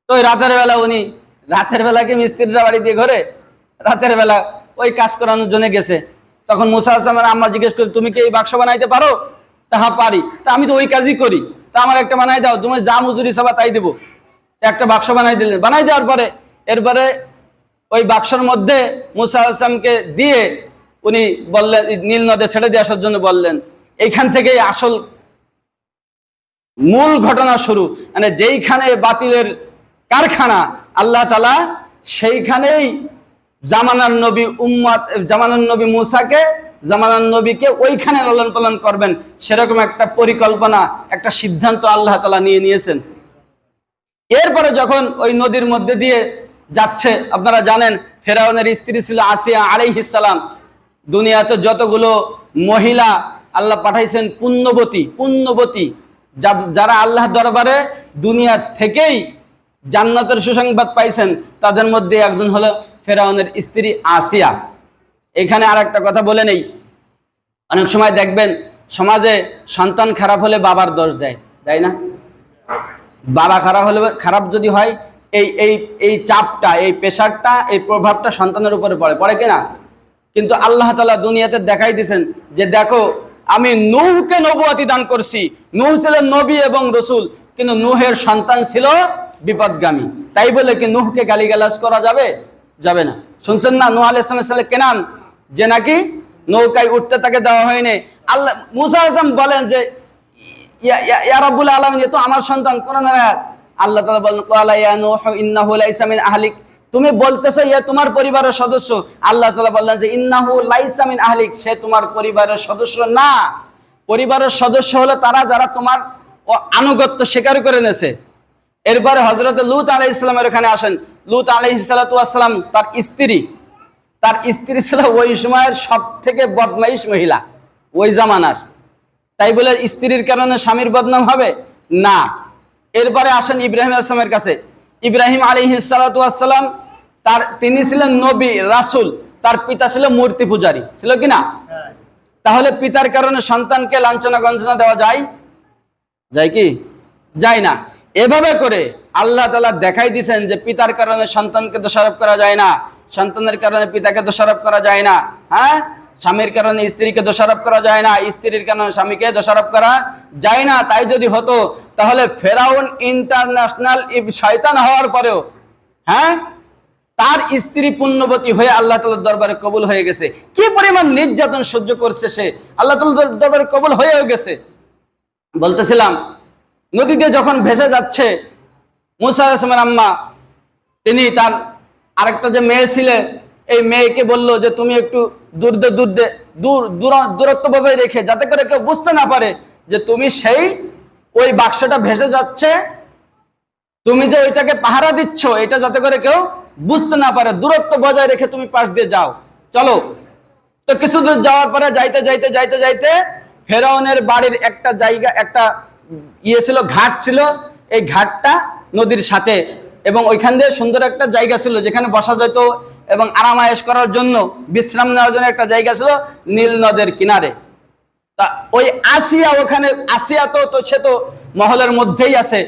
তো ওই রাতের বেলা উনি, রাতের বেলা কি মিস্ত্রিরা বাড়ি দিয়ে ঘরে, রাতের বেলা ওই কাজ করানোর জন্য গেছে। তখন মুসা আলাইহিস সালামের আম্মা জিজ্ঞেস করে, তুমি কি এই বাক্স বানাইতে পারো? তা হ্যাঁ পারি। তা আমি তো ওই কাজই করি, তা আমার একটা বানাই দাও, তুমি যা মজুরি সবা তাই দেবো। একটা বাক্স বানাই দিলেন। বানাই দেওয়ার পরে এরপরে ওই বাক্সর মধ্যে মুসা আলাইহিস সালামকে দিয়ে উনি বললেন, নীল নদে ছেড়ে দিয়ে আসার জন্য বললেন। এইখান থেকেই আসল মূল ঘটনা শুরু, মানে যেইখানে বাতিলের কারখানা আল্লাহ তাআলা সেইখানেই জামানার নবী মুসাকে, জামানার নবীকে ওইখানে লালন পালন করবেন, সেরকম একটা পরিকল্পনা, একটা সিদ্ধান্ত আল্লাহ তাআলা নিয়েছেন। এরপরে যখন ওই নদীর মধ্যে দিয়ে যাচ্ছে, আপনারা জানেন ফেরাউনের স্ত্রী ছিল আসিয়া আলাইহিস সালাম। দুনিয়াতে যতগুলো মহিলা আল্লাহ পাঠাইছেন পুণ্যবতী, যারা আল্লাহ দরবারে দুনিয়া থেকেই জান্নাতের সুসংবাদ পাইছেন, তাদের মধ্যে একজন হলো ফেরাউনের স্ত্রী আসিয়া। এখানে আর একটা কথা বলে নেই, অনেক সময় দেখবেন সমাজে সন্তান খারাপ হলে বাবার দোষ দেয় না? বাবা খারাপ যদি হয়, এই চাপটা, এই প্রেশারটা, এই প্রভাবটা সন্তানের উপরে পড়ে কিনা? কিন্তু আল্লাহ তাআলা দুনিয়াতে দেখাই দিয়েছেন যে দেখো, আমি নূহকে নবুয়তি দান করছি। নূহ ছিল নবী এবং রসুল, কিন্তু নূহের সন্তান ছিল বিপদগামী। তাই বলে কি নূহকে গালিগালাজ করা যাবে না? শুনছেন না নূহ আলাইহিস সালাম কেনান যে নাকি নৌকায় উঠতে তাকে দেওয়া হয়নি। আল্লাহ মুসা আলাইহিস সালাম বলেন যে ইয়া রাব্বুল আলামিন, এ তো আমার সন্তান। কোরআনের আয়াত, আল্লাহ তাআলা বলেন ক্বালা ইয়া নূহ ইন্নাহু লাইসা মিন আহলিক, তুমি বলতেছো ইয়া তোমার পরিবারের সদস্য। আল্লাহ তাআলা বললেন যে ইন্নাহু লাইসা মিন আহলিক, সে তোমার পরিবারের সদস্য না। পরিবারের সদস্য হলো তারা যারা তোমার আনুগত্য স্বীকার করে নেছে। এরপরে হযরত লূত আলাইহিস সালামের এখানে আসেন। লূত আলাইহিস সালাতু ওয়াস সালাম, তার স্ত্রী ছিল ওই সময়ের সবথেকে বদমাইশ মহিলা ওই জামানার। তাই বলে স্ত্রীর কারণে স্বামীর বদনাম হবে না। এরপরে আসেন ইব্রাহিম আলাইহিস সালামের কাছে। ইব্রাহিম আলাইহিস সালাতু ওয়াস সালাম, তিনি ছিলেন নবী রাসূল, তার পিতা ছিল মূর্তি পূজারী, ছিল কি না? তাহলে পিতার কারণে সন্তানকে লাঞ্ছনা গঞ্জনা দেওয়া যায় কি? যায় না। এভাবে করে আল্লাহ তাআলা দেখাই দিয়েছেন যে পিতার কারণে সন্তানকে দোষারোপ করা যায় না, সন্তানের কারণে পিতাকে দোষারোপ করা যায় না। হ্যাঁ, স্বামীর কারণে স্ত্রীকে দোষারোপ করা যায় না, স্ত্রীর কারণে স্বামীকে দোষারোপ করা যায় না। তাই যদি হতো তাহলে ফেরাউন ইন্টারন্যাশনাল শয়তান হওয়ার পরেও, হ্যাঁ, তার স্ত্রী পুণ্যবতী হয়ে আল্লাহ তাআলার দরবারে কবুল হয়ে গেছে। কি পরিমাণ নির্যাতন সহ্য করছে সে, আল্লাহ তাআলার দরবারে কবুল হয়েও গেছে। বলতেছিলাম, নদীতে যখন ভেসে যাচ্ছে, মুসা আলাইহিস সালামের আম্মা, তিনি তার আরেকটা যে মেয়ে ছিল, এই মেয়েকে বলল যে তুমি একটু দূরত্ব বজায় রেখে, যাতে করে কেউ বুঝতে না পারে যে তুমি সেই ওই বাক্সটা ভেসে যাচ্ছে, তুমি যে ওইটাকে পাহারা দিচ্ছ, এটা যাতে করে কেউ বুঝতে না পারে, দূরত্ব বজায় রেখে তুমি পাশ দিয়ে যাও, চলো। তো কিছু দূর যাওয়ার পরে যাইতে ফেরাউনের বাড়ির একটা জায়গা, একটা ছিল, ঘাট ছিল। এই ঘাটটা নদীর সাথে, এবং ওইখান দিয়ে সুন্দর একটা জায়গা ছিল যেখানে বসা যেত এবং আরামায়েশ করার জন্য, বিশ্রাম নেওয়ার জন্য একটা জায়গা ছিল নীল নদের কিনারে। তা ওই আসিয়া তো সে তো মহলের মধ্যেই আছে।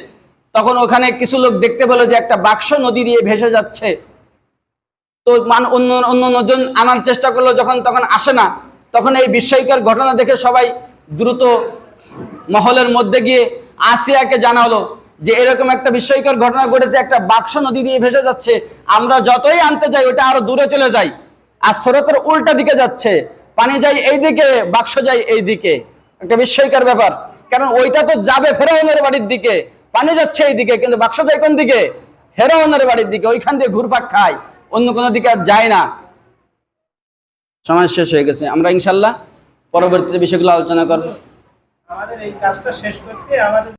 তখন ওখানে কিছু লোক দেখতে পেল যে একটা বাক্স নদী দিয়ে ভেসে যাচ্ছে। তো অন্যজন আনার চেষ্টা করলো, তখন আসে না। তখন এই বিস্ময়কর ঘটনা দেখে সবাই দ্রুত মহলের মধ্যে গিয়ে আসিয়াকে জানালো যে এরকম একটা বিস্ময়কর ঘটনা ঘটেছে, একটা বাক্স নদী দিয়ে ভেসে যাচ্ছে, আমরা যতই আনতে যাই ওটা আরো দূরে চলে যায়, আর স্রোতের উল্টা দিকে যাচ্ছে, পানি যায় এইদিকে, বাক্স যায় এইদিকে। একটা বিস্ময়কর ব্যাপার, কারণ ওইটা তো যাবে ফেরাউনের বাড়ির দিকে, পানি যাচ্ছে এইদিকে, কিন্তু বাক্স যায় কোন দিকে? ফেরাউনের বাড়ির দিকে। ওইখান দিয়ে ঘুরপাক খায়, অন্য কোনো দিকে আর যায় না। সময় শেষ হয়ে গেছে, আমরা ইনশাল্লাহ পরবর্তীতে বিষয়গুলো আলোচনা করবো। আমাদের এই কাজটা শেষ করতে আমাদের